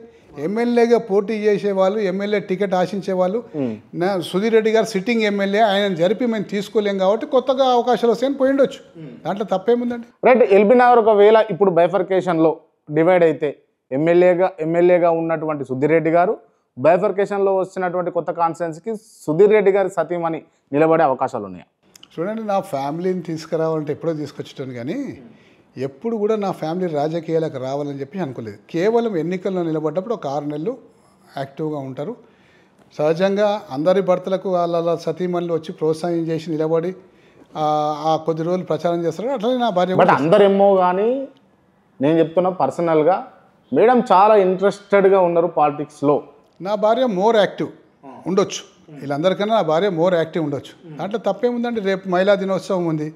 ఎమ్మెల్యేగా పోటీ చేసేవాళ్ళు, ఎమ్మెల్యే టికెట్ ఆశించేవాళ్ళు. సుధీర్ రెడ్డి గారు సిట్టింగ్ ఎమ్మెల్యే, ఆయన జరిపి మేము తీసుకోలేం కాబట్టి కొత్తగా అవకాశాలు వస్తాయని పోయిండొచ్చు. దాంట్లో తప్పేముందండి? రైట్. ఎల్బీనగర్ ఒకవేళ ఇప్పుడు బైఫర్కేషన్లో డివైడ్ అయితే ఎమ్మెల్యేగా ఉన్నటువంటి సుధీర్ రెడ్డి గారు బైఫర్కేషన్లో వచ్చినటువంటి కొత్త కాన్స్టిట్యున్సీకి సుధీర్ రెడ్డి గారి సతీమణి నిలబడే అవకాశాలు ఉన్నాయి. చూడండి, నా ఫ్యామిలీని తీసుకురావాలంటే ఎప్పుడో తీసుకొచ్చాను, కానీ ఎప్పుడు కూడా నా ఫ్యామిలీ రాజకీయాలకు రావాలని చెప్పి అనుకోలేదు. కేవలం ఎన్నికల్లో నిలబడ్డప్పుడు ఒక 6 నెలలు యాక్టివ్గా ఉంటారు. సహజంగా అందరి భర్తలకు వాళ్ళ సతీమణులు వచ్చి ప్రోత్సాహం చేసి నిలబడి ఆ కొద్ది రోజులు ప్రచారం చేస్తారు. అట్లనే నా భార్య. బట్ అందరేమో కానీ నేను చెప్తున్నా పర్సనల్గా, మేడం చాలా ఇంట్రెస్టెడ్గా ఉన్నారు పాలిటిక్స్లో. నా భార్య మోర్ యాక్టివ్ ఉండొచ్చు, వీళ్ళందరికన్నా నా భార్య మోర్ యాక్టివ్ ఉండొచ్చు. దాంట్లో తప్పేముందండి? రేపు మహిళా దినోత్సవం ఉంది,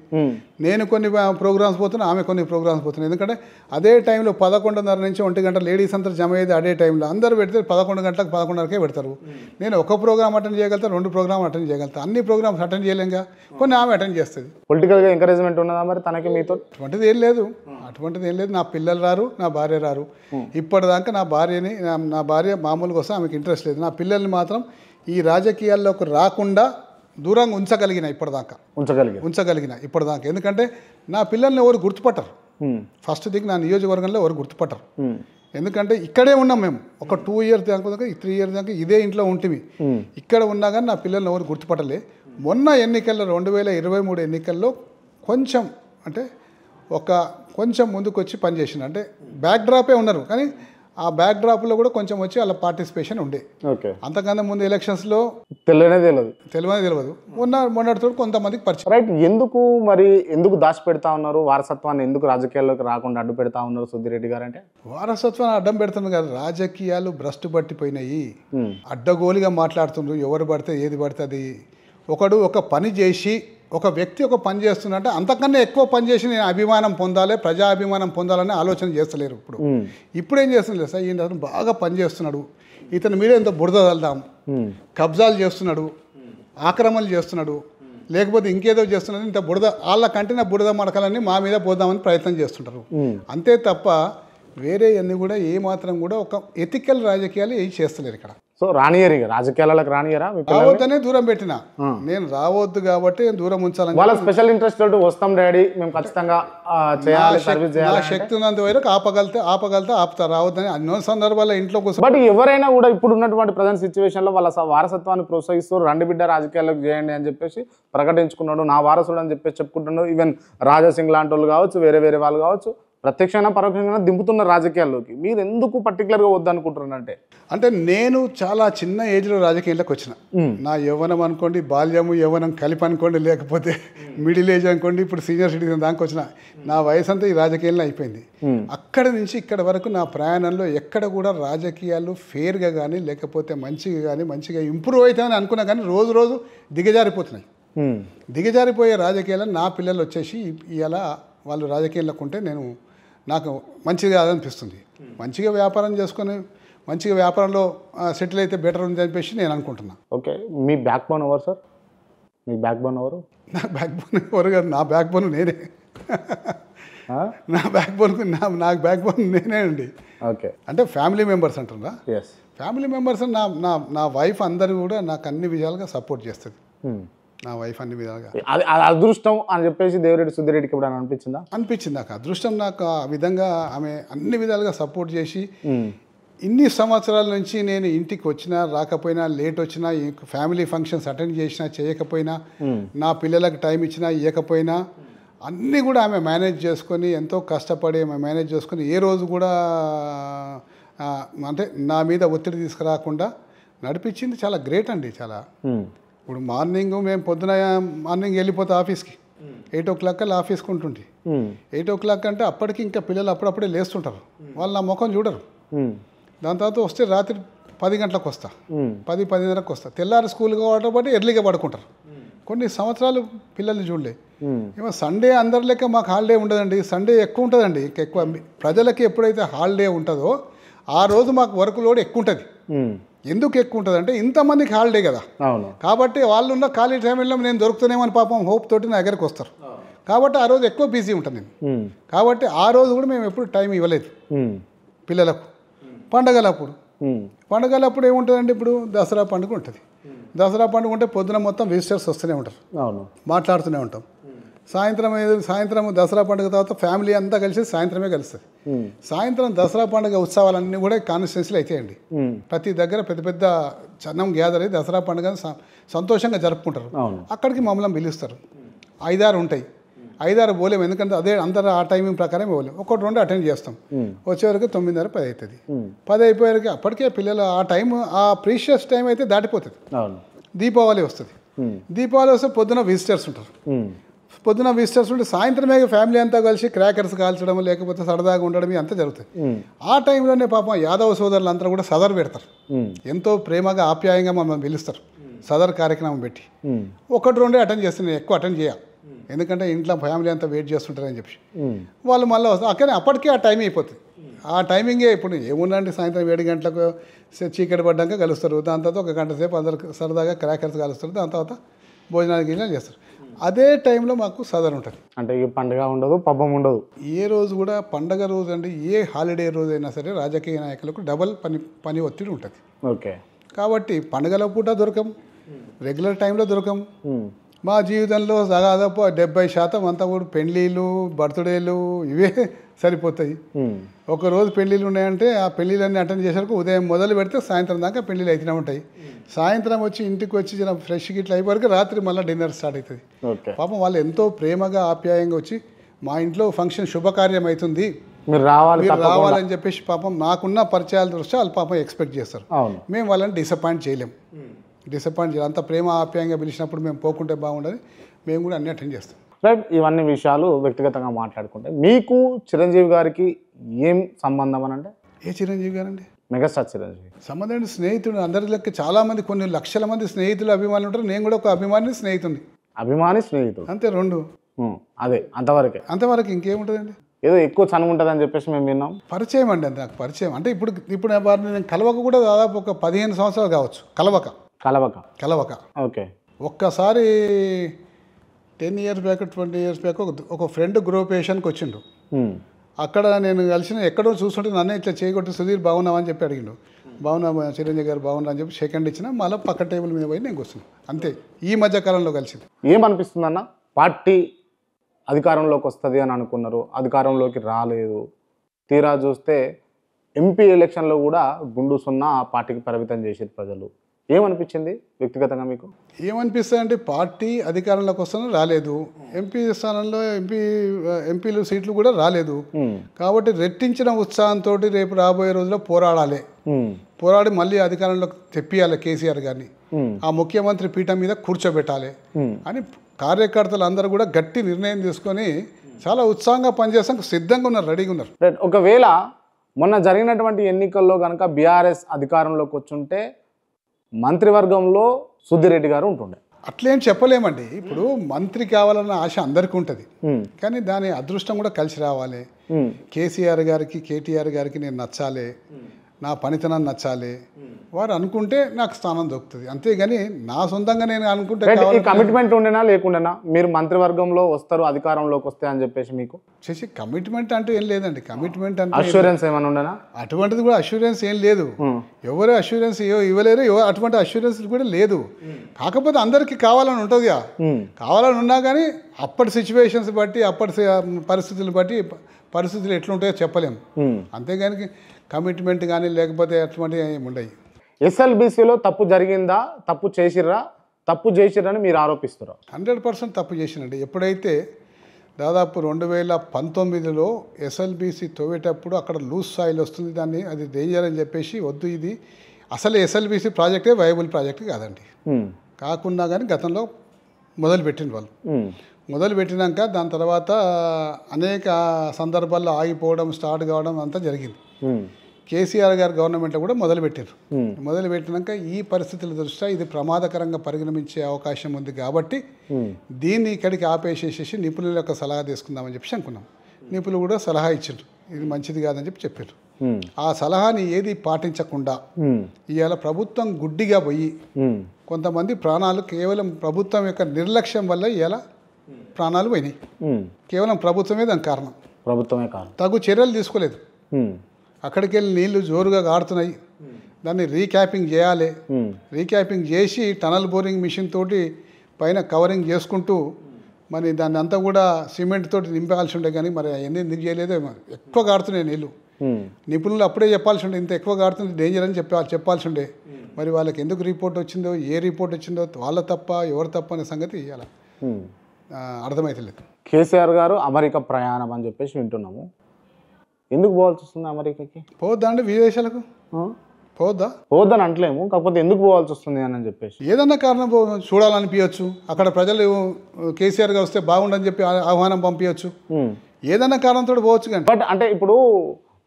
నేను కొన్ని ప్రోగ్రామ్స్ పోతున్నా, ఆమె కొన్ని ప్రోగ్రామ్స్ పోతున్నాయి. ఎందుకంటే అదే టైంలో 11:30 నుంచి 1 గంట లేడీస్ అంతా జమ అయ్యేది అదే టైంలో. అందరూ పెడితే 11 గంటలకు 11:30కే పెడతారు. నేను ఒక ప్రోగ్రామ్ అటెండ్ చేయగలుగుతా, 2 ప్రోగ్రామ్ అటెండ్ చేయగలుగుతా. అన్ని ప్రోగ్రామ్స్ అటెండ్ చేయలేంగా, కొన్ని ఆమె అటెండ్ చేస్తుంది. పొలిటికల్గా ఎంకరేజ్మెంట్ ఉన్నదా మరి తనకి మీతో? అటువంటిది ఏం లేదు. నా పిల్లలు రారు, నా భార్య రారు. ఇప్పటిదాకా నా భార్య మామూలుగా వస్తే ఆమెకి ఇంట్రెస్ట్ లేదు. నా పిల్లల్ని మాత్రం ఈ రాజకీయాల్లోకి రాకుండా దూరంగా ఉంచగలిగిన ఇప్పటిదాకా. ఎందుకంటే నా పిల్లల్ని ఎవరు గుర్తుపట్టరు. ఫస్ట్ థింగ్, నా నియోజకవర్గంలో ఎవరు గుర్తుపట్టరు. ఎందుకంటే ఇక్కడే ఉన్నాం మేము. ఒక 2 ఇయర్స్ దాకా 3 ఇయర్స్ దాకా ఇదే ఇంట్లో ఉంటుంది. ఇక్కడ ఉన్నా కానీ నా పిల్లల్ని ఎవరు గుర్తుపట్టలే. మొన్న ఎన్నికల్లో 2023 ఎన్నికల్లో కొంచెం కొంచెం ముందుకు వచ్చి పనిచేసిన, అంటే బ్యాక్ డ్రాపే ఉన్నారు, కానీ ఆ బ్యాక్ డ్రాప్లో కూడా కొంచెం వచ్చి వాళ్ళ పార్టిసిపేషన్ ఉండే. అంతకన్నా ముందు ఎలక్షన్స్లో తెలియదు. మొన్నటితో కొంతమందికి పరిచయం. రైట్. ఎందుకు దాచి పెడతా ఉన్నారు? వారసత్వాన్ని ఎందుకు రాజకీయాల్లోకి రాకుండా అడ్డు పెడతా ఉన్నారు సుధీర్ రెడ్డి గారు? అంటే వారసత్వాన్ని అడ్డం పెడుతున్నారు కదా, రాజకీయాలు భ్రష్టు పట్టిపోయినాయి. అడ్డగోలిగా మాట్లాడుతుండ్రు, ఎవరు పడితే ఏది పడితే అది. ఒక పని చేసి ఒక వ్యక్తి ఒక పని చేస్తున్నట్టే అంతకన్నా ఎక్కువ పని చేసి నేను అభిమానం పొందాలి, ప్రజా అభిమానం పొందాలని ఆలోచన చేస్తలేరు. ఇప్పుడు ఏం చేస్తున్నారు సార్, ఈయన బాగా పని చేస్తున్నాడు, ఇతని మీద ఎంత బురద వెళ్దాం, కబ్జాలు చేస్తున్నాడు, ఆక్రమణలు చేస్తున్నాడు, లేకపోతే ఇంకేదో చేస్తున్నాడు, ఇంత బురద వాళ్ళ కంటిన బురద మడకలన్నీ మా మీద పోదామని ప్రయత్నం చేస్తుంటారు. అంతే తప్ప వేరే అన్ని కూడా ఏ మాత్రం కూడా ఒక ఎథికల్ రాజకీయాలు ఏం చేస్తలేరు ఇక్కడ. సో రానియరు, రాజకీయాలకు రానియరా? రావద్దనే దూరం పెట్టిన నేను, రావద్దు కాబట్టి దూరం ఉంచాలని. వాళ్ళ స్పెషల్ ఇంట్రెస్ట్ తోటి వస్తాం డాడీ, మేము ఖచ్చితంగా చేయాలి, సర్వీస్ చేయాలి, శక్తి ఉన్నంత వరకు ఆపగలితే ఆపుతారు. రావద్దని అన్నో సందర్భాల్లో ఇంట్లో కోసం. బట్ ఎవరైనా కూడా ఇప్పుడు ఉన్నటువంటి ప్రజెంట్ సిచ్యువేషన్ లో వాళ్ళ వారసత్వాన్ని ప్రోత్సహిస్తూ రండి బిడ్డ రాజకీయాలకు చేయండి అని చెప్పేసి ప్రకటించుకున్నాడు, నా వారసుడు అని చెప్పేసి చెప్పుకుంటున్నాడు. ఈవెన్ రాజాసింగ్ లాంటి వాళ్ళు కావచ్చు, వేరే వాళ్ళు కావచ్చు, ప్రత్యక్షంగా పరోక్షంగా దింపుతున్నారు రాజకీయాల్లోకి. మీరు ఎందుకు పర్టికులర్గా వద్దనుకుంటున్నారంటే? అంటే నేను చాలా చిన్న ఏజ్లో రాజకీయాల్లోకి వచ్చిన. నా యవ్వనం అనుకోండి, బాల్యము యవ్వనం కలిపి అనుకోండి, లేకపోతే మిడిల్ ఏజ్ అనుకోండి, ఇప్పుడు సీనియర్ సిటిజన్ దాకా వచ్చిన. నా వయసు అంతా ఈ రాజకీయాల్లో అయిపోయింది. అక్కడి నుంచి ఇక్కడ వరకు నా ప్రయాణంలో ఎక్కడ కూడా రాజకీయాలు ఫేర్గా కానీ లేకపోతే మంచిగా ఇంప్రూవ్ అవుతాయని అనుకున్నా కానీ రోజు రోజు దిగజారిపోతున్నాయి. దిగజారిపోయే రాజకీయాలను నా పిల్లలు వచ్చేసి ఇలా వాళ్ళు రాజకీయాల్లోకి ఉంటే నాకు మంచిగా అనిపిస్తుంది. మంచిగా వ్యాపారం చేసుకొని మంచిగా వ్యాపారంలో సెటిల్ అయితే బెటర్ ఉంది అని చెప్పేసి నేను అనుకుంటున్నా. ఓకే, మీ బ్యాక్ బోన్ ఎవరు సార్? మీ బ్యాక్ బోన్ ఎవరు? నా బ్యాక్ బోన్ ఎవరు కాదు, నా బ్యాక్ బోన్ నేనే. నా బ్యాక్ బోన్కు నాకు బ్యాక్ బోన్ నేనే అండి. ఓకే, అంటే ఫ్యామిలీ మెంబర్స్ అంటున్నా. ఎస్, ఫ్యామిలీ మెంబర్స్ నా వైఫ్ అందరూ కూడా నాకు అన్ని విధాలుగా సపోర్ట్ చేస్తుంది. నా వైఫ్ అన్ని విధాలుగా అది అదృష్టం అని చెప్పేసి దేవిరెడ్డి సుధీరెడ్డికి ఇప్పుడు అనిపించిందా? అనిపించింది. నాకు అదృష్టం. నాకు ఆ విధంగా ఆమె అన్ని విధాలుగా సపోర్ట్ చేసి ఇన్ని సంవత్సరాల నుంచి నేను ఇంటికి వచ్చినా రాకపోయినా, లేట్ వచ్చినా, ఫ్యామిలీ ఫంక్షన్స్ అటెండ్ చేసినా చేయకపోయినా, నా పిల్లలకు టైం ఇచ్చినా ఇవ్వకపోయినా అన్నీ కూడా ఆమె మేనేజ్ చేసుకొని ఎంతో కష్టపడి ఆమె మేనేజ్ చేసుకొని ఏ రోజు కూడా అంటే నా మీద ఒత్తిడి తీసుకురాకుండా నడిపించింది. చాలా గ్రేట్ అండి. చాలా ఇప్పుడు మేము మార్నింగ్ వెళ్ళిపోతే ఆఫీస్కి 8 o'clock కల్లా ఆఫీస్కి ఉంటుంది. 8 o'clock అంటే అప్పటికి ఇంకా పిల్లలు అప్పుడప్పుడే లేస్తుంటారు. వాళ్ళు నా ముఖం చూడరు. దాని తర్వాత వస్తే రాత్రి 10 గంటలకు వస్తా, 10-10:30కు వస్తా. తెల్లారి స్కూల్కి కాబట్టి ఎర్లీగా పడుకుంటారు. కొన్ని సంవత్సరాలు పిల్లల్ని చూడలే. ఏమో సండే అందరి లెక్క మాకు హాలిడే ఉండదండి. సండే ఎక్కువ ఉంటుందండి. ఎక్కువ ప్రజలకి ఎప్పుడైతే హాలిడే ఉంటుందో ఆ రోజు మాకు వర్క్ లోడ్ ఎక్కువ ఉంటుంది. ఎందుకు ఎక్కువ ఉంటుంది అంటే ఇంతమందికి హాలిడే కదా. కాబట్టి వాళ్ళు ఉన్న ఖాళీ టైంలో నేను దొరుకుతానేమని పాపం హోప్ తోటి నా దగ్గరికి వస్తారు. కాబట్టి ఆ రోజు ఎక్కువ బిజీ ఉంటుంది నేను. కాబట్టి ఆ రోజు కూడా మేము ఎప్పుడు టైం ఇవ్వలేదు పిల్లలకు. పండగలప్పుడు ఏముంటుందండి, ఇప్పుడు దసరా పండుగ ఉంటుంది. దసరా పండుగ ఉంటే పొద్దున మొత్తం విజిటర్స్ వస్తూనే ఉంటారు, మాట్లాడుతూనే ఉంటాం. సాయంత్రం దసరా పండుగ తర్వాత ఫ్యామిలీ అంతా కలిసి సాయంత్రమే కలుస్తుంది. సాయంత్రం దసరా పండుగ ఉత్సవాలన్నీ కూడా కాన్స్టిట్యున్సీలు అయితాయండి. ప్రతి దగ్గర పెద్ద పెద్ద చన్నం గ్యాదర్ అయ్యి దసరా పండుగ సంతోషంగా జరుపుకుంటారు. అక్కడికి మమ్మల్ని పిలుస్తారు. 5-6 ఉంటాయి. 5-6 పోలేము, ఎందుకంటే అదే అందరూ ఆ టైమింగ్ ప్రకారం పోలేము. 1-2 అటెండ్ చేస్తాం. వచ్చేవరకు 9:30-10 అవుతుంది. 10 అయిపోయేవరకు అప్పటికే పిల్లలు ఆ టైం, ఆ ప్రీషియస్ టైం అయితే దాటిపోతుంది. దీపావళి వస్తుంది. దీపావళి వస్తే పొద్దున విజిటర్స్ ఉంటారు. ఉంటే సాయంత్రమే ఫ్యామిలీ అంతా కలిసి క్రాకర్స్ కాల్చడం లేకపోతే సరదాగా ఉండడం అంతా జరుగుతుంది. ఆ టైంలోనే పాపం యాదవ సోదరులు అంతా కూడా సదర్ పెడతారు. ఎంతో ప్రేమగా ఆప్యాయంగా మమ్మల్ని పిలుస్తారు. సదర్ కార్యక్రమం పెట్టి 1-2 అటెండ్ చేస్తున్నాను, ఎక్కువ అటెండ్ చేయాలి. ఎందుకంటే ఇంట్లో ఫ్యామిలీ అంతా వెయిట్ చేస్తుంటారని చెప్పి వాళ్ళు మళ్ళీ వస్తారు. అక్కడే అప్పటికే ఆ టైం అయిపోతుంది. ఆ టైమింగే ఇప్పుడు ఏముందండి, సాయంత్రం 7 గంటలకు చీకటి పడ్డాక కలుస్తారు. దాని తర్వాత 1 గంట సేపు అందరు సరదాగా క్రాకర్స్ కలుస్తారు. దాని తర్వాత భోజనానికి చేస్తారు. అదే టైంలో మాకు సదర్ ఉంటుంది. అంటే ఈ పండుగ ఉండదు, పబ్బం ఉండదు. ఏ రోజు కూడా పండగ రోజు అండి, ఏ హాలిడే రోజు అయినా సరే రాజకీయ నాయకులకు డబల్ పని ఒత్తిడి ఉంటుంది. ఓకే, కాబట్టి పండుగల పూట దొరకం, రెగ్యులర్ టైంలో దొరకం. మా జీవితంలో దాదాపు 70% అంతా కూడా పెళ్ళిళ్ళు, బర్త్డేలు ఇవే సరిపోతాయి. ఒకరోజు పెళ్ళిళ్ళు ఉన్నాయంటే ఆ పెళ్ళిళ్ళన్నీ అటెండ్ చేసేందుకు ఉదయం మొదలు పెడితే సాయంత్రం దాకా పెళ్ళిళ్ళు అయితేనే ఉంటాయి. సాయంత్రం వచ్చి ఇంటికి వచ్చి ఫ్రెష్ గిట్ల అయిపోయాక రాత్రి మళ్ళీ డిన్నర్ స్టార్ట్ అవుతుంది. పాపం వాళ్ళు ఎంతో ప్రేమగా ఆప్యాయంగా వచ్చి మా ఇంట్లో ఫంక్షన్ శుభకార్యం అవుతుంది, మీరు రావాలని చెప్పేసి పాపం నాకున్న పరిచయాల దృష్ట్యా వాళ్ళు పాపం ఎక్స్పెక్ట్ చేస్తారు. మేము వాళ్ళని డిసప్పాయింట్ చేయలేం. అంత ప్రేమ ఆప్యాయంగా పిలిచినప్పుడు మేము పోకుంటే బాగుండదు. మేము కూడా అన్ని అటెండ్ చేస్తాం. రైట్, ఇవన్నీ విషయాలు వ్యక్తిగతంగా మాట్లాడుకుంటే మీకు చిరంజీవి గారికి ఏం సంబంధం అని అంటే? ఏ చిరంజీవి గారండి? మెగాస్టార్ చిరంజీవి. సంబంధం స్నేహితుడు. అందరి లెక్క చాలామంది, కొన్ని లక్షల మంది స్నేహితులు, అభిమానులు ఉంటారు. నేను కూడా ఒక అభిమాని స్నేహితుడిని. అంతే, 2. అదే, అంతవరకు ఇంకేముంటుందండి. ఏదో ఎక్కువ చనువు ఉంటుంది అని చెప్పేసి మేము విన్నాం. పరిచయం అండి, అంతే. నాకు పరిచయం అంటే ఇప్పుడు వారిని నేను కలవక కూడా దాదాపు ఒక 15 సంవత్సరాలు కావచ్చు. కలవక ఓకే. ఒక్కసారి 10 years బ్యాక్ 20 years బ్యాక్ ఒక ఫ్రెండ్ గ్రూపేషన్కి వచ్చిండు. అక్కడ నేను కలిసిన ఎక్కడో చూస్తుంటే నన్నే ఇట్లా చేయగొట్టి సుధీర్ బాగున్నావా అని చెప్పి అడిగిండు. బాగున్నా చిరంజీవి గారు బాగున్నా అని చెప్పి సెకండ్ ఇచ్చిన. మళ్ళీ పక్క టేబుల్ మీద పోయి నేను కూర్చున్నాను. అంతే, ఈ మధ్య కాలంలో కలిసింది. ఏమనిపిస్తుంది అన్న, పార్టీ అధికారంలోకి వస్తుంది అని అనుకున్నారు, అధికారంలోకి రాలేదు. తీరా చూస్తే ఎంపీ ఎలక్షన్లో కూడా గుండు సున్నా ఆ పార్టీకి పరిమితం చేసేది ప్రజలు. ఏమనిపించింది వ్యక్తిగతంగా మీకు? ఏమనిపిస్తాయంటే పార్టీ అధికారంలోకి వస్తున్నా రాలేదు, ఎంపీ స్థానంలో ఎంపీలు సీట్లు కూడా రాలేదు. కాబట్టి రెట్టించిన ఉత్సాహంతో రేపు రాబోయే రోజుల్లో పోరాడి మళ్ళీ అధికారంలోకి తెప్పియాలి కేసీఆర్ గారిని, ఆ ముఖ్యమంత్రి పీఠం మీద కూర్చోబెట్టాలి అని కార్యకర్తలు అందరూ కూడా గట్టి నిర్ణయం తీసుకొని చాలా ఉత్సాహంగా పనిచేస్తాం, సిద్ధంగా ఉన్నారు, రెడీగా ఉన్నారు. ఒకవేళ మొన్న జరిగినటువంటి ఎన్నికల్లో కనుక బీఆర్ఎస్ అధికారంలోకి వచ్చుంటే మంత్రివర్గంలో సుద్దిరెడ్డి గారు ఉంటుండే. అట్లేం చెప్పలేమండి. ఇప్పుడు మంత్రి కావాలన్న ఆశ అందరికీ ఉంటుంది, కానీ దాని అదృష్టం కూడా కలిసి రావాలి. కేసీఆర్ గారికి కేటీఆర్ గారికి నేను నచ్చాలి, నా పనితనం నచ్చాలి, వారు అనుకుంటే నాకు స్థానం దొరుకుతుంది. అంతేగాని నా సొంతంగా నేను అనుకుంటే కమిట్మెంట్ ఉండేనా లేకుండా మీరు మంత్రివర్గంలో వస్తారు అధికారంలోకి వస్తే అని చెప్పేసి మీకు చేసి కమిట్మెంట్ అంటే ఏం లేదండి. కమిట్మెంట్ అంటే అష్యూరెన్స్ ఏమైనా ఉండేనా? అటువంటిది కూడా అష్యూరెన్స్ ఏం లేదు. ఎవరు అష్యూరెన్స్ ఇవ్వలేరు, అటువంటి అష్యూరెన్స్ కూడా లేదు. కాకపోతే అందరికీ కావాలని ఉంటుంది, కావాలని ఉన్నా కానీ అప్పటి సిచ్యువేషన్స్ బట్టి అప్పటి పరిస్థితులు బట్టి పరిస్థితులు ఎట్లుంటాయో చెప్పలేము. అంతేగాని కమిట్మెంట్ కానీ లేకపోతే అటువంటివి ఏమి ఉండవు. ఎస్ఎల్బీసీలో తప్పు జరిగిందా, తప్పు చేసిర్రని మీరు ఆరోపిస్తారు? 100% తప్పు చేసినండి. ఎప్పుడైతే దాదాపు 2019లో ఎస్ఎల్బీసీ తవ్వేటప్పుడు అక్కడ లూజ్ సాయిల్ వస్తుంది, దాన్ని అది డేంజర్ అని చెప్పేసి వద్దు, ఇది అసలు ఎస్ఎల్బీసీ ప్రాజెక్టే వైబుల్ ప్రాజెక్ట్ కాదండి. కాకుండా కానీ గతంలో మొదలుపెట్టిన వాళ్ళు మొదలుపెట్టినాక దాని తర్వాత అనేక సందర్భాల్లో ఆగిపోవడం, స్టార్ట్ కావడం అంతా జరిగింది. కేసీఆర్ గారు గవర్నమెంట్లో కూడా మొదలుపెట్టారు. మొదలుపెట్టినాక ఈ పరిస్థితుల దృష్ట్యా ఇది ప్రమాదకరంగా పరిగణించే అవకాశం ఉంది కాబట్టి దీన్ని ఇక్కడికి ఆపేసేసేసి నిపుణుల యొక్క సలహా తీసుకుందామని చెప్పి అనుకున్నాం. నిపుణులు కూడా సలహా ఇచ్చారు, ఇది మంచిది కాదని చెప్పారు. ఆ సలహాని ఏది పాటించకుండా ఇవాళ ప్రభుత్వం గుడ్డిగా పోయి కొంతమంది ప్రాణాలు కేవలం ప్రభుత్వం యొక్క నిర్లక్ష్యం వల్ల ఇవాళ ప్రాణాలు పోయినాయి. కేవలం ప్రభుత్వమే దానికి కారణం. తగు చర్యలు తీసుకోలేదు. అక్కడికి వెళ్ళి నీళ్లు జోరుగా గారుతున్నాయి, దాన్ని రీక్యాపింగ్ చేయాలి. రీక్యాపింగ్ చేసి టనల్ బోరింగ్ మిషన్ తోటి పైన కవరింగ్ చేసుకుంటూ మరి దాన్ని అంతా కూడా సిమెంట్ తోటి నింపాల్సి ఉండే, కానీ మరి అవన్నీ ఎందుకు చేయలేదో. ఎక్కువ గారుతున్నాయి నీళ్ళు. నిపుణులు అప్పుడే చెప్పాల్సి ఉండే, ఇంత ఎక్కువ గారుతుంది డేంజర్ అని చెప్పాల్సి ఉండే. మరి వాళ్ళకి ఎందుకు రిపోర్ట్ వచ్చిందో, ఏ రిపోర్ట్ వచ్చిందో, వాళ్ళ తప్ప ఎవరు తప్ప అనే సంగతి ఇవాళ అర్థమవుతలేదు. కేసీఆర్ గారు అమెరికా ప్రయాణం అని చెప్పేసి వింటున్నాము, ఎందుకు పోవాల్సి వస్తుంది అమెరికాకి? పోవద్దా అండి, విదేశాలకు పోవద్దని అంటలేము, కాకపోతే ఎందుకు పోవాల్సి వస్తుంది అని చెప్పేసి ఏదన్నా కారణం చూడాలనిపించచ్చు. అక్కడ ప్రజలు కేసీఆర్ గా వస్తే బాగుండని చెప్పి ఆహ్వానం పంపించచ్చు, ఏదన్నా కారణంతో పోవచ్చు. కానీ బట్ అంటే ఇప్పుడు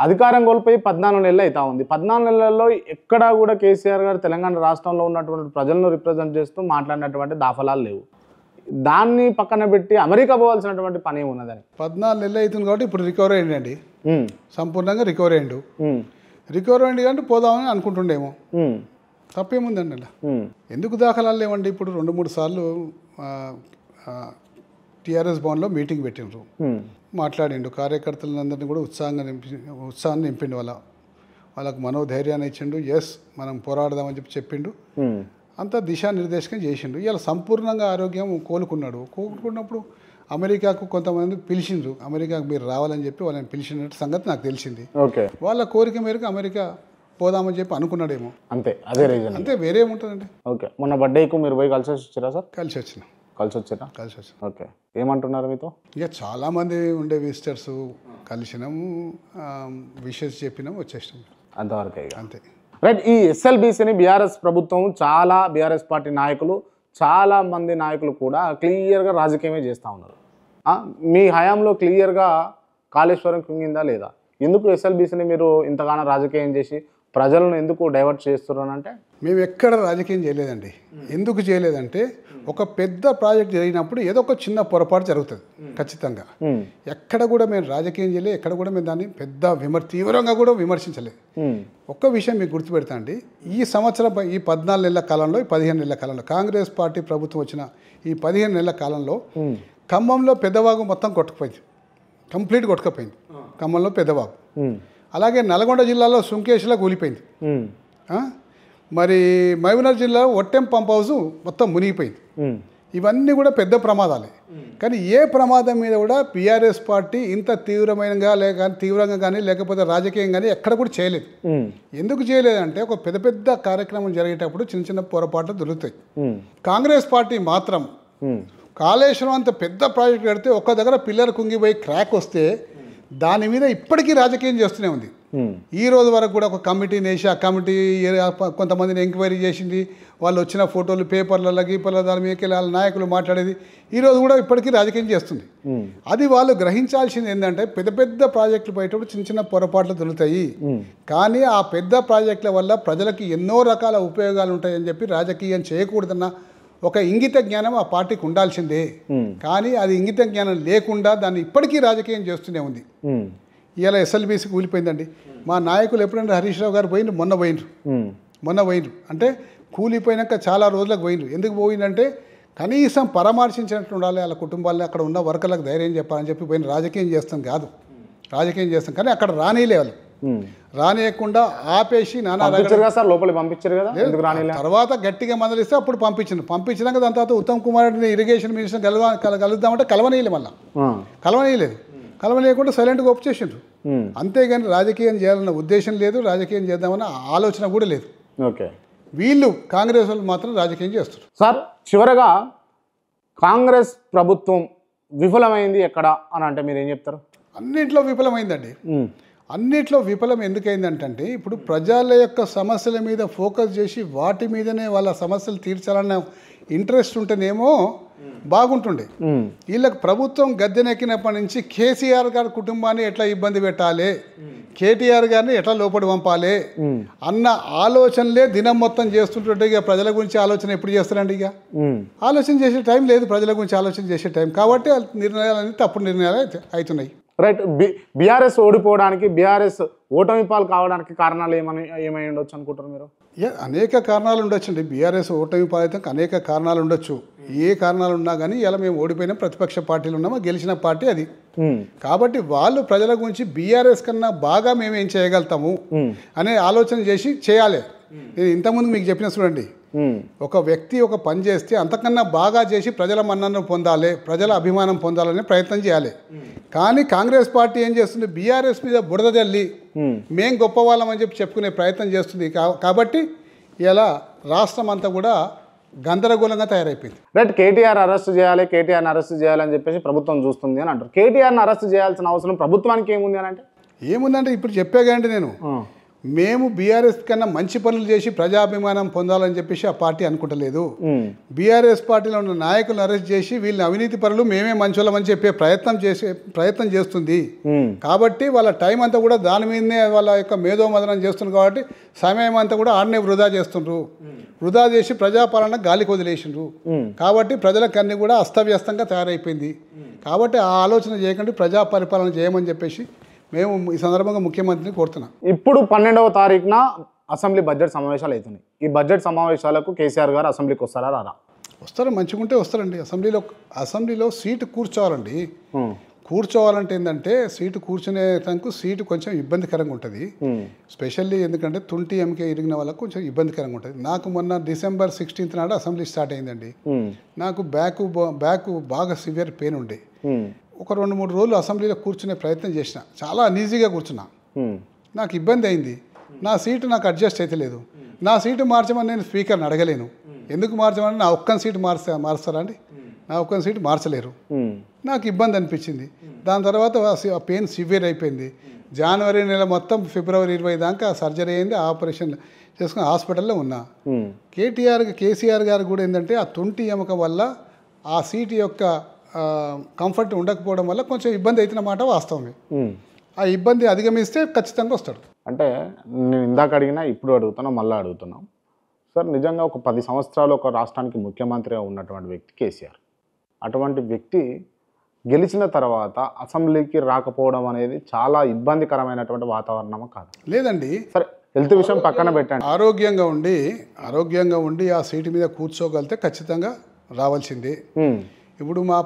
అధికారం కోల్పోయి 14 నెలలు అవుతా ఉంది. 14 నెలల్లో ఎక్కడా కూడా కేసీఆర్ గారు తెలంగాణ రాష్ట్రంలో ఉన్నటువంటి ప్రజలను రిప్రజెంట్ చేస్తూ మాట్లాడినటువంటి దాఖలాలు లేవు. దాన్ని పక్కన పెట్టి అమెరికా పోవాల్సినటువంటి పని ఉన్నదని 14 నెలలు అవుతుంది కాబట్టి ఇప్పుడు రికవర్ అయ్యండి, సంపూర్ణంగా రికవర్ అయ్యిండు. రికవర్ అయ్యింది కాబట్టి పోదామని అనుకుంటుండేమో, తప్పేముందండి అలా. ఎందుకు దాఖలాలు లేవండి? ఇప్పుడు 2-3 సార్లు టీఆర్ఎస్ భవన్లో మీటింగ్ పెట్టిండ్రు, మాట్లాడిండు, కార్యకర్తలందరినీ కూడా ఉత్సాహాన్ని నింపిండు, వాళ్ళకు మనోధైర్యాన్ని ఇచ్చిండు. ఎస్ మనం పోరాడదామని చెప్పిండు, అంతా దిశానిర్దేశకం చేసిండు. ఇవాళ సంపూర్ణంగా ఆరోగ్యం కోలుకున్నప్పుడు అమెరికాకు కొంతమంది పిలిచిండ్రు, అమెరికాకు మీరు రావాలని చెప్పి వాళ్ళని పిలిచినట్టు సంగతి నాకు తెలిసింది. వాళ్ళ కోరిక మేరకు అమెరికా పోదామని చెప్పి అనుకున్నాడేమో, అంతే. అదే రీజన్, అంతే, వేరే ఏముంటుందండి. ఓకే, మొన్న బర్త్డేకు మీరు పోయి కలిసి వచ్చారా సార్? కలిసి వచ్చినా. ఓకే, ఏమంటున్నారు మీతో? ఇక చాలామంది ఉండే విజిటర్స్ కలిసినాము, విషెస్ చెప్పినాము, వచ్చేసినాము, అంతవరకు. అంతే. రైట్. ఈ ఎస్ఎల్బీసీని బీఆర్ఎస్ ప్రభుత్వం బీఆర్ఎస్ పార్టీ నాయకులు చాలా మంది నాయకులు కూడా క్లియర్గా రాజకీయమే చేస్తూ ఉన్నారు. మీ హయాంలో క్లియర్గా కాళేశ్వరం కుంగిందా లేదా? ఎందుకు ఎస్ఎల్బీసీని మీరు ఇంతగానో రాజకీయం చేసి ప్రజలను ఎందుకు డైవర్ట్ చేస్తున్నారు అంటే? మేము ఎక్కడ రాజకీయం చేయలేదండి. ఎందుకు చేయలేదంటే ఒక పెద్ద ప్రాజెక్ట్ జరిగినప్పుడు ఏదో ఒక చిన్న పొరపాటు జరుగుతుంది ఖచ్చితంగా. ఎక్కడ కూడా మేము రాజకీయం చేయలేదు, ఎక్కడ కూడా మేము దాన్ని పెద్ద తీవ్రంగా కూడా విమర్శించలేదు. ఒక్క విషయం మీకు గుర్తుపెడతా అండి, ఈ సంవత్సరం ఈ 14 నెలల కాలంలో, ఈ 15 నెలల కాలంలో కాంగ్రెస్ పార్టీ ప్రభుత్వం వచ్చిన ఈ 15 నెలల కాలంలో ఖమ్మంలో పెద్దవాగు మొత్తం కొట్టుకుపోయింది, కంప్లీట్ కొట్టుకుపోయింది ఖమ్మంలో పెద్దవాగు. అలాగే నల్గొండ జిల్లాలో సుంకేశ్లో కూలిపోయింది. మరి మహబూబ్నగర్ జిల్లాలో ఒట్టెం పంప్ హౌస్ మొత్తం మునిగిపోయింది. ఇవన్నీ కూడా పెద్ద ప్రమాదాలే. కానీ ఏ ప్రమాదం మీద కూడా బీఆర్ఎస్ పార్టీ ఇంత తీవ్రంగా కానీ లేకపోతే రాజకీయం కానీ ఎక్కడ కూడా చేయలేదు. ఎందుకు చేయలేదంటే ఒక పెద్ద కార్యక్రమం జరిగేటప్పుడు చిన్న చిన్న పొరపాట్లు దొరుకుతాయి. కాంగ్రెస్ పార్టీ మాత్రం కాళేశ్వరం అంత పెద్ద ప్రాజెక్ట్ కడితే ఒక్క దగ్గర పిల్లర్ కుంగిపోయి క్రాక్ వస్తే దాని మీద ఇప్పటికీ రాజకీయం చేస్తూనే ఉంది. ఈ రోజు వరకు కూడా ఒక కమిటీని వేసి ఆ కమిటీ కొంతమందిని ఎంక్వైరీ చేసింది, వాళ్ళు వచ్చిన ఫోటోలు పేపర్లలో గీపర్ల దాని మీదకి వాళ్ళ నాయకులు మాట్లాడేది ఈ రోజు కూడా ఇప్పటికీ రాజకీయం చేస్తుంది. అది వాళ్ళు గ్రహించాల్సింది ఏంటంటే పెద్ద ప్రాజెక్టులు పోయేటప్పుడు చిన్న చిన్న పొరపాట్లు దొరుకుతాయి, కానీ ఆ పెద్ద ప్రాజెక్టుల వల్ల ప్రజలకి ఎన్నో రకాల ఉపయోగాలు ఉంటాయని చెప్పి రాజకీయం చేయకూడదన్న ఒక ఇంగిత జ్ఞానం ఆ పార్టీకి ఉండాల్సిందే. కానీ అది ఇంగిత జ్ఞానం లేకుండా దాన్ని ఇప్పటికీ రాజకీయం చేస్తూనే ఉంది. ఇలా ఎస్ఎల్బీసీ కూలిపోయిందండి. మా నాయకులు ఎప్పుడంటే హరీష్ రావు గారు మొన్న పోయినరు అంటే కూలిపోయినాక చాలా రోజులకు పోయినరు. ఎందుకు పోయిందంటే కనీసం పరామర్శించినట్టు ఉండాలి, వాళ్ళ కుటుంబాలని అక్కడ ఉన్న వర్కర్లకు ధైర్యం చెప్పాలని చెప్పి పోయిన రాజకీయం చేస్తాం కానీ అక్కడ రానిలే వాళ్ళు రానియకుండా ఆపేసి లోపలికి పంపించారు కదా. తర్వాత గట్టిగా మందలిస్తే అప్పుడు పంపించినాక దాని తర్వాత ఉత్తమ్ కుమార్ రెడ్డిని ఇరిగేషన్ మినిస్టర్ కలుద్దామంటే కలవనీయకుండా సైలెంట్గా ఒప్పుచేసిండ్రు. అంతేగాని రాజకీయం చేయాలన్న ఉద్దేశం లేదు, రాజకీయం చేద్దామన్న ఆలోచన కూడా లేదు. ఓకే, వీళ్ళు కాంగ్రెస్ వాళ్ళు మాత్రం రాజకీయం చేస్తారు. సార్ చివరగా కాంగ్రెస్ ప్రభుత్వం విఫలమైంది ఎక్కడ అని అంటే మీరు ఏం చెప్తారు? అన్నింటిలో విఫలమైందండి. అన్నిట్లో విఫలం ఎందుకైందంటే ఇప్పుడు ప్రజల యొక్క సమస్యల మీద ఫోకస్ చేసి వాటి మీదనే వాళ్ళ సమస్యలు తీర్చాలన్న ఇంట్రెస్ట్ ఉంటేనేమో బాగుంటుండే. వీళ్ళకి ప్రభుత్వం గద్దెనెక్కినప్పటి నుంచి కేసీఆర్ గారి కుటుంబాన్ని ఎట్లా ఇబ్బంది పెట్టాలి, కేటీఆర్ గారిని ఎట్లా లోపలి పంపాలి అన్న ఆలోచనలే దినం మొత్తం చేస్తుంటుంటే ఇక ప్రజల గురించి ఆలోచన ఎప్పుడు చేస్తారండి? ఇక ఆలోచన చేసే టైం లేదు, ప్రజల గురించి ఆలోచన చేసే టైం. కాబట్టి నిర్ణయాలన్నీ తప్పుడు నిర్ణయాలు అవుతున్నాయి. రైట్. బీఆర్ఎస్ ఓడిపోవడానికి, బీఆర్ఎస్ ఓటమి పాలు కావడానికి కారణాలు ఏమై ఉండొచ్చు అనుకుంటారు మీరు? అనేక కారణాలు ఉండొచ్చండి. బీఆర్ఎస్ ఓటమి పాలైతే అనేక కారణాలు ఉండొచ్చు. ఏ కారణాలు ఉన్నా కానీ ఇలా మేము ఓడిపోయినా ప్రతిపక్ష పార్టీలు ఉన్నామా, గెలిచిన పార్టీ అది. కాబట్టి వాళ్ళు ప్రజల గురించి బీఆర్ఎస్ కన్నా బాగా మేము ఏం చేయగలుగుతాము అనే ఆలోచన చేసి చేయాలి. నేను ఇంతకుముందు మీకు చెప్పిన చూడండి, ఒక వ్యక్తి ఒక పని చేస్తే అంతకన్నా బాగా చేసి ప్రజల మన్ననను పొందాలి, ప్రజల అభిమానం పొందాలనే ప్రయత్నం చేయాలి. కానీ కాంగ్రెస్ పార్టీ ఏం చేస్తుంది, బీఆర్ఎస్ మీద బురద జల్లి మేం గొప్ప వాళ్ళమని చెప్పి చెప్పుకునే ప్రయత్నం చేస్తుంది. కాబట్టి ఇలా రాష్ట్రం అంతా కూడా గందరగోళంగా తయారైపోయింది. రైట్. కేటీఆర్ని అరెస్ట్ చేయాలని చెప్పేసి ప్రభుత్వం చూస్తుంది అని అంటారు. కేటీఆర్ని అరెస్ట్ చేయాల్సిన అవసరం ప్రభుత్వానికి ఏముంది అని అంటే? ఏముందంటే ఇప్పుడు చెప్పాగండి నేను, మేము బీఆర్ఎస్ కన్నా మంచి పనులు చేసి ప్రజాభిమానం పొందాలని చెప్పేసి ఆ పార్టీ అనుకుంటలేదు. బీఆర్ఎస్ పార్టీలో ఉన్న నాయకులను అరెస్ట్ చేసి వీళ్ళని అవినీతి పనులు మేమే మంచోళ్ళమని చెప్పే ప్రయత్నం చేస్తుంది. కాబట్టి వాళ్ళ టైం అంతా కూడా దాని మీదనే వాళ్ళ యొక్క మేధోమదనం చేస్తున్నారు. కాబట్టి సమయం అంతా కూడా ఆడనే వృధా చేస్తుండ్రు. వృధా చేసి ప్రజాపాలన గాలికి వదిలేసిండ్రు. కాబట్టి ప్రజలకన్నీ కూడా అస్తవ్యస్తంగా తయారైపోయింది. కాబట్టి ఆ ఆలోచన చేయకుండా ప్రజా పరిపాలన చేయమని చెప్పేసి మేము ఈ సందర్భంగా ముఖ్యమంత్రిని కోరుతున్నాం. ఇప్పుడు 12వ తారీఖున అసెంబ్లీ బడ్జెట్ సమావేశాలు అవుతున్నాయి. ఈ బడ్జెట్ సమావేశాలకు కేసీఆర్ గారు అసెంబ్లీకి వస్తారా రారా? వస్తారు, మంచిగుంటే వస్తారండి. అసెంబ్లీలో సీటు కూర్చోవాలండి. కూర్చోవాలంటే ఏంటంటే సీటు కూర్చునే తనకు సీటు కొంచెం ఇబ్బందికరంగా ఉంటుంది. స్పెషల్లీ ఎందుకంటే తుంటి ఎంకే ఇరిగిన వాళ్ళకు కొంచెం ఇబ్బందికరంగా ఉంటుంది. నాకు మొన్న December 16th నాడు అసెంబ్లీ స్టార్ట్ అయిందండి. నాకు బ్యాక్ బాగా సివియర్ పెయిన్ ఉండే. ఒక 2-3 రోజులు అసెంబ్లీలో కూర్చునే ప్రయత్నం చేసిన, చాలా అనీజీగా కూర్చున్నా. నాకు ఇబ్బంది అయింది. నా సీటు నాకు అడ్జస్ట్ అయితే లేదు. నా సీటు మార్చమని నేను స్పీకర్ని అడగలేను. ఎందుకు మార్చమని, నా ఒక్క సీటు మారుస్తారా అండి? నా ఒక్క సీటు మార్చలేరు. నాకు ఇబ్బంది అనిపించింది. దాని తర్వాత ఆ పెయిన్ సివియర్ అయిపోయింది. జనవరి నెల మొత్తం February 20 దాకా సర్జరీ అయింది. ఆపరేషన్ చేసుకుని హాస్పిటల్లో ఉన్నా. కేసీఆర్ గారు కూడా ఏంటంటే ఆ తుంటి ఎముక వల్ల ఆ సీటు యొక్క కంఫర్ట్ ఉండకపోవడం వల్ల కొంచెం ఇబ్బంది అవుతున్న మాట వాస్తవమే. ఆ ఇబ్బంది అధిగమిస్తే ఖచ్చితంగా వస్తాడు. అంటే నేను ఇందాక అడిగినా ఇప్పుడు అడుగుతున్నాం, మళ్ళీ అడుగుతున్నాం సార్. నిజంగా ఒక 10 సంవత్సరాలు ఒక రాష్ట్రానికి ముఖ్యమంత్రిగా ఉన్నటువంటి వ్యక్తి కేసీఆర్. అటువంటి వ్యక్తి గెలిచిన తర్వాత అసెంబ్లీకి రాకపోవడం అనేది చాలా ఇబ్బందికరమైనటువంటి వాతావరణం కాదు? లేదండి. సరే, హెల్త్ విషయం పక్కన పెట్టండి. ఆరోగ్యంగా ఉండి ఆ సీటు మీద కూర్చోగలితే ఖచ్చితంగా రావాల్సిందే. ఇప్పుడు మా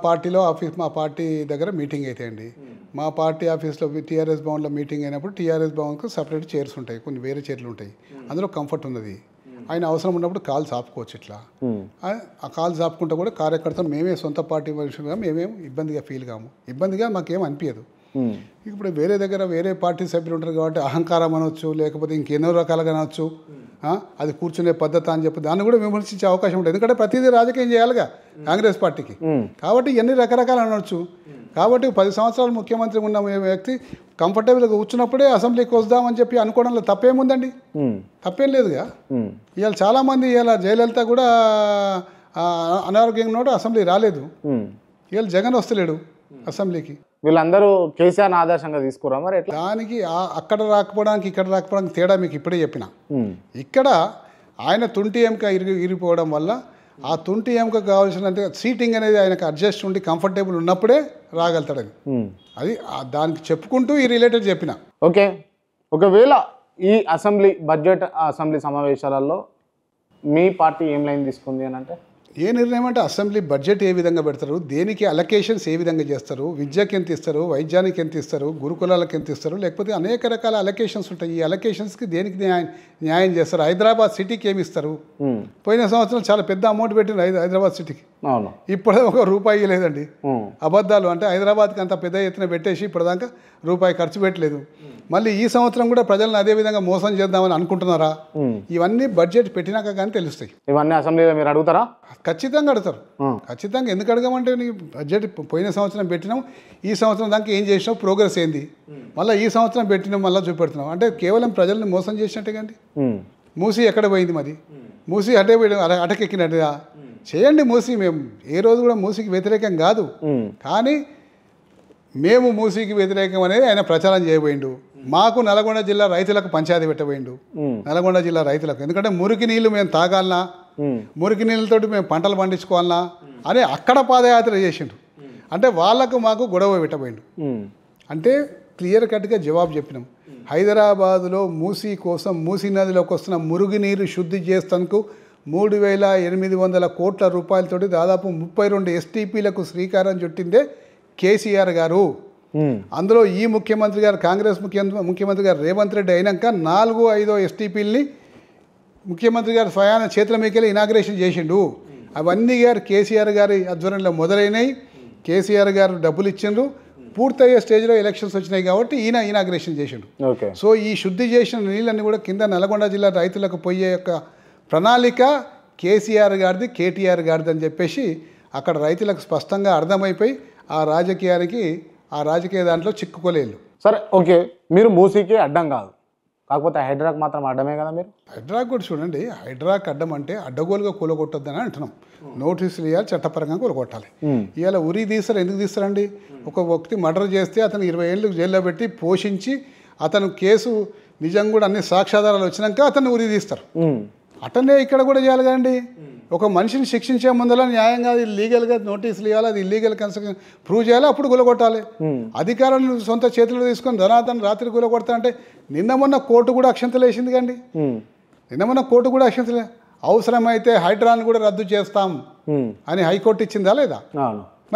పార్టీ దగ్గర మీటింగ్ అయితే అండి, మా పార్టీ ఆఫీస్లో టీఆర్ఎస్ భవన్లో మీటింగ్ అయినప్పుడు టీఆర్ఎస్ భవన్కు సపరేట్ చైర్స్ ఉంటాయి, కొన్ని వేరే చైర్లు ఉంటాయి. అందులో కంఫర్ట్ ఉన్నది. ఆయన అవసరం ఉన్నప్పుడు కాలు చాపుకోవచ్చు ఇట్లా. ఆ కాలు చాపుకుంటా కూడా కార్యకర్తలు మేమే సొంత పార్టీ మనుషులుగా మేమేం ఇబ్బందిగా ఫీల్ కాము, ఇబ్బందిగా మాకేం అనిపించదు. ఇప్పుడు వేరే దగ్గర వేరే పార్టీ సభ్యులు ఉంటారు కాబట్టి అహంకారం అనవచ్చు, లేకపోతే ఇంకెన్నో రకాలుగా అనవచ్చు, అది కూర్చునే పద్ధతి అని చెప్పి దాన్ని కూడా విమర్శించే అవకాశం ఉంటుంది. ఎందుకంటే ప్రతిదీ రాజకీయం చేయాలిగా కాంగ్రెస్ పార్టీకి, కాబట్టి ఎన్ని రకరకాలు అనవచ్చు. కాబట్టి 10 సంవత్సరాలు ముఖ్యమంత్రి ఉన్న వ్యక్తి కంఫర్టబుల్గా కూర్చున్నప్పుడే అసెంబ్లీకి వద్దామని చెప్పి అనుకోవడంలో తప్పేముందండి, తప్పేం లేదుగా. ఇవాళ చాలామంది ఇవాళ జయలలిత కూడా అనారోగ్యంగా ఉన్నాడు, అసెంబ్లీ రాలేదు. ఇవాళ జగన్ వస్తలేడు అసెంబ్లీకి. వీళ్ళందరూ కేసీఆర్ని ఆదర్శంగా తీసుకురా మరి ఎట్లా? దానికి అక్కడ రాకపోవడానికి ఇక్కడ రాకపోవడానికి తేడా మీకు ఇప్పుడే చెప్పిన. ఇక్కడ ఆయన తుంటి ఎముక ఇరిగిపోవడం వల్ల ఆ తుంటి ఎముక కావాల్సినంత సీటింగ్ అనేది ఆయనకు అడ్జస్ట్ ఉండి కంఫర్టబుల్ ఉన్నప్పుడే రాగలుగుతాడు. అది దానికి చెప్పుకుంటూ ఈ రిలేటెడ్ చెప్పిన. ఓకే, ఒకవేళ ఈ బడ్జెట్ అసెంబ్లీ సమావేశాలలో మీ పార్టీ ఏం లైన్ తీసుకుంది అని అంటే ఏ నిర్ణయం అంటే అసెంబ్లీ బడ్జెట్ ఏ విధంగా పెడతారు, దేనికి అలొకేషన్స్ ఏ విధంగా చేస్తారు, విద్యకి ఎంత ఇస్తారు, వైద్యానికి ఎంత ఇస్తారు, గురుకులాలకు ఎంత ఇస్తారు, లేకపోతే అనేక రకాల అలొకేషన్స్ ఉంటాయి. ఈ అలొకేషన్స్కి దేనికి న్యాయం చేస్తారు, హైదరాబాద్ సిటీకి ఏమి ఇస్తారు. పోయిన సంవత్సరం చాలా పెద్ద అమౌంట్ పెట్టింది హైదరాబాద్ సిటీకి, ఇప్పుడు ₹1 లేదండి. అబద్ధాలు అంటే హైదరాబాద్కి అంత పెద్ద ఎత్తున పెట్టేసి ఇప్పటిదాకా రూపాయి ఖర్చు పెట్టలేదు. మళ్ళీ ఈ సంవత్సరం కూడా ప్రజలను అదే విధంగా మోసం చేద్దామని అనుకుంటున్నారా? ఇవన్నీ బడ్జెట్ పెట్టినాక కానీ తెలుస్తాయి. ఇవన్నీ అసెంబ్లీలో మీరు అడుగుతారా? ఖచ్చితంగా అడుగుతారు, ఖచ్చితంగా. ఎందుకు అడగమంటే నీ బడ్జెట్ పోయిన సంవత్సరం పెట్టినాం, ఈ సంవత్సరం దాకా ఏం చేసినావు, ప్రోగ్రెస్ ఏంది, మళ్ళీ ఈ సంవత్సరం పెట్టినాం మళ్ళీ చూపెడుతున్నాం అంటే కేవలం ప్రజల్ని మోసం చేసినట్టే కండి. మూసి ఎక్కడ పోయింది, మరి మూసి అటే పోయి అటకెక్కినట్టుగా చేయండి. మూసి మేము ఏ రోజు కూడా మూసికి వ్యతిరేకం కాదు, కానీ మేము మూసికి వ్యతిరేకం అనేది ఆయన ప్రచారం చేయబోయిండు. మాకు నల్గొండ జిల్లా రైతులకు పంచాయతీ పెట్టబోయిండు, నల్గొండ జిల్లా రైతులకు. ఎందుకంటే మురికి నీళ్లు మేము తాగాలనా, మురికి నీళ్ళతోటి మేము పంటలు పండించుకోవాలనా అని అక్కడ పాదయాత్ర చేసిండు. అంటే వాళ్ళకు మాకు గొడవ పెట్టబోయిండు. అంటే క్లియర్ కట్గా జవాబు చెప్పినాం. హైదరాబాదులో మూసీ కోసం మూసీ నదిలోకి వస్తున్న మురుగునీరు శుద్ధి చేస్తానికి 3,800 కోట్ల రూపాయలతోటి దాదాపు 32 STPలకు శ్రీకారం చుట్టిందే కేసీఆర్ గారు. అందులో ఈ ముఖ్యమంత్రి గారు, కాంగ్రెస్ ముఖ్యమంత్రి గారు రేవంత్ రెడ్డి అయినాక 4-5 STPల్ని ముఖ్యమంత్రి గారు స్వయాన చేతుల మీకెళ్ళి ఇనాగ్రేషన్ చేసిండు. అవన్నీ గారు కేసీఆర్ గారి ఆధ్వర్యంలో మొదలైనవి. కేసీఆర్ గారు డబ్బులు ఇచ్చిండ్రు, పూర్తయ్యే స్టేజ్లో ఎలక్షన్స్ వచ్చినాయి కాబట్టి ఈయన ఇనాగ్రేషన్ చేసిండు. సో ఈ శుద్ధి చేసిన నీళ్ళన్నీ కూడా కింద నల్గొండ జిల్లా రైతులకు పోయే యొక్క ప్రణాళిక కేసీఆర్ గారిది, కేటీఆర్ గారిది అని చెప్పేసి అక్కడ రైతులకు స్పష్టంగా అర్థమైపోయి ఆ రాజకీయ దాంట్లో చిక్కుకోలేదు. సరే, ఓకే, మీరు మూసీకి అడ్డం కాదు, కాకపోతే హైడ్రాక్ మాత్రం అడ్డమే కదా. మీరు హైడ్రాక్ కూడా చూడండి, హైడ్రాక్ అడ్డం అంటే అడ్డగోలుగా కూలగొట్టొద్దని అంటున్నాం. నోటీసులు ఇవ్వాలి, చట్టపరంగా కూలగొట్టాలి. ఇవాళ ఉరి తీస్తారు, ఎందుకు తీస్తారండి? ఒక వ్యక్తి మర్డర్ చేస్తే అతను 20 ఏళ్ళు జైల్లో పెట్టి పోషించి అతను కేసు నిజంగా కూడా అన్ని సాక్ష్యాధారాలు వచ్చినాక అతన్ని ఉరి తీస్తారు. అటనే ఇక్కడ కూడా చేయాలి కదండి. ఒక మనిషిని శిక్షించే ముందర న్యాయంగా లీగల్గా నోటీసులు ఇవ్వాలి, అది ఇల్లీగల్ కన్స్ట్రక్షన్ ప్రూవ్ చేయాలి, అప్పుడు గులగొట్టాలి. అధికారులను సొంత చేతుల్లో తీసుకొని ధనాధన రాత్రి గులగొడతా అంటే నిన్న మొన్న కోర్టు కూడా అక్షంతలు వేసింది కండి. అవసరమైతే హైడ్రాన్ కూడా రద్దు చేస్తాం అని హైకోర్టు ఇచ్చిందా లేదా?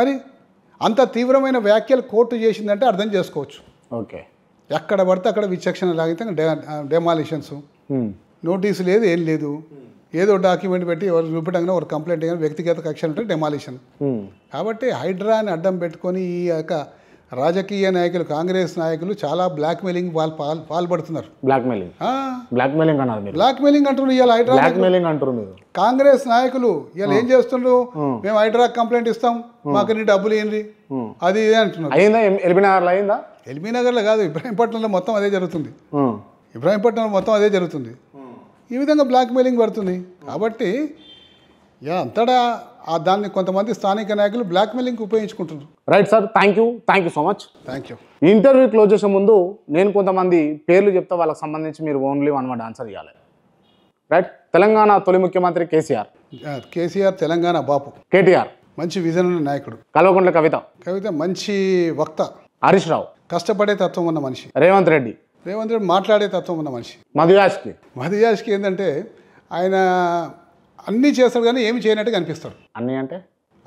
మరి అంత తీవ్రమైన వ్యాఖ్యలు కోర్టు చేసిందంటే అర్థం చేసుకోవచ్చు. ఓకే, ఎక్కడ పడితే అక్కడ విచక్షణ లాగితే డెమాలిషన్స్, నోటీసు లేదు, ఏం లేదు, ఏదో డాక్యుమెంట్ పెట్టి ఎవరు చూపడంగా ఒక కంప్లైంట్ కానీ వ్యక్తిగత కక్ష ఉంటే డెమాలిషన్. కాబట్టి హైడ్రాని అడ్డం పెట్టుకొని ఈ యొక్క రాజకీయ నాయకులు, కాంగ్రెస్ నాయకులు చాలా బ్లాక్మెయిలింగ్ పాల్పడుతున్నారు. బ్లాక్మెయిలింగ్ అంటున్నారు ఇవాళ హైడ్రా అంటారు. కాంగ్రెస్ నాయకులు ఇవాళ ఏం చేస్తుండ్రు, మేము హైడ్రా కంప్లైంట్ ఇస్తాం, మాకు నీ డబ్బులు ఏంటి, అది ఇదే అంటున్నారు. ఎల్బీనగర్లో కాదు, ఇబ్రాహీంపట్నంలో మొత్తం అదే జరుగుతుంది. ఈ విధంగా బ్లాక్మెయిలింగ్ పడుతుంది. కాబట్టి అంతటా దాన్ని కొంతమంది స్థానిక నాయకులు బ్లాక్మెయిలింగ్ ఉపయోగించుకుంటున్నారు. Right sir, thank you so much. Thank you. Interview close చేసే ముందు నేను కొంతమంది పేర్లు చెప్తా, వాళ్ళకి సంబంధించి మీరు ఓన్లీ 1 word ఆన్సర్ ఇవ్వాలి. రైట్. తెలంగాణ తొలి ముఖ్యమంత్రి కేసీఆర్ తెలంగాణ బాపు. కేటీఆర్ మంచి విజన్ ఉన్న నాయకుడు. కల్వకుంట్ల కవిత మంచి వక్త. హరీష్ రావు కష్టపడే తత్వం ఉన్న మనిషి. రేవంత్ రెడ్డి మాట్లాడే తత్వం ఉన్న మనిషి. మధుయాష్కి ఏంటంటే ఆయన అన్నీ చేస్తాడు కానీ ఏమి చేయనట్టుగా అనిపిస్తాడు.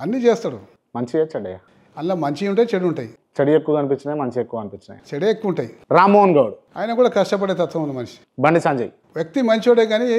అన్నీ చేస్తాడు, మంచి చెడ్డ. అందులో మంచి ఉంటాయి, చెడు ఉంటాయి. చెడు ఎక్కువ అనిపించినాయి, మంచి ఎక్కువ అనిపించినాయి. చెడే ఎక్కువ ఉంటాయి. రామ్మోహన్ గౌడ్ ఆయన కూడా కష్టపడే తత్వం ఉన్న మనిషి. బండి సంజయ్ వ్యక్తి మంచోడే కానీ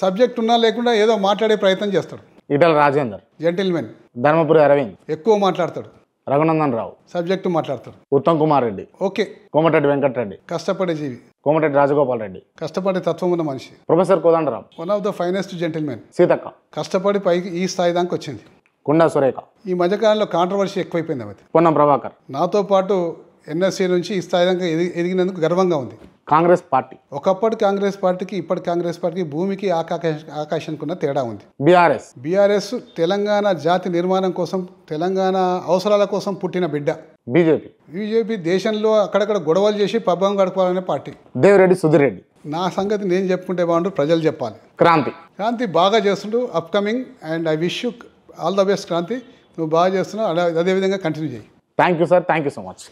సబ్జెక్ట్ ఉన్నా లేకుండా ఏదో మాట్లాడే ప్రయత్నం చేస్తాడు. ఈటల రాజేందర్, జెంటిల్మెన్, ధర్మపురి అరవింద్, ఎక్కువ మాట్లాడతాడు, రఘునందన్ రావు, సబ్జెక్టు మాట్లాడతాడు. ఉత్తమ్ కుమార్ రెడ్డి, ఓకే, కోమటిరెడ్డి వెంకటరెడ్డి, కష్టపడే జీవి, కోమటిరెడ్డి రాజగోపాల్ రెడ్డి, కష్టపడే తత్వం ఉన్న మనిషి, professor Kodandaram, one of the finest gentlemen, Seethakka, కష్టపడి పైకి ఈ స్థాయి దాకా వచ్చింది. కుండా సురేఖ, ఈ మధ్యకాలంలో కాంట్రవర్సీ ఎక్కువైపోయింది ఆమె. పొన్నం ప్రభాకర్, నాతో పాటు ఎన్ఎస్సీ నుంచి ఈ స్థాయి దాకా ఎదిగినందుకు గర్వంగా ఉంది. కాంగ్రెస్ పార్టీ, ఒకప్పటి కాంగ్రెస్ పార్టీకి ఇప్పటి కాంగ్రెస్ పార్టీకి భూమికి ఆకాశానికి ఉన్న తేడా ఉంది. బీఆర్ఎస్, బీఆర్ఎస్ తెలంగాణ జాతి నిర్మాణం కోసం, తెలంగాణ అవసరాల కోసం పుట్టిన బిడ్డ. బీజేపీ, బీజేపీ దేశంలో అక్కడక్కడ గొడవలు చేసి పబ్బం గడపాలనే పార్టీ. దేవిరెడ్డి సుధీర్ రెడ్డి, నా సంగతి నేను చెప్పుకుంటే బాగుండు, ప్రజలు చెప్పాలి. క్రాంతి, క్రాంతి బాగా చేస్తుండు, upcoming, and I wish you all the best. Kranti, నువ్వు బాగా చేస్తున్నావు, అదేవిధంగా కంటిన్యూ చేయి. Thank you sir, thank you so much.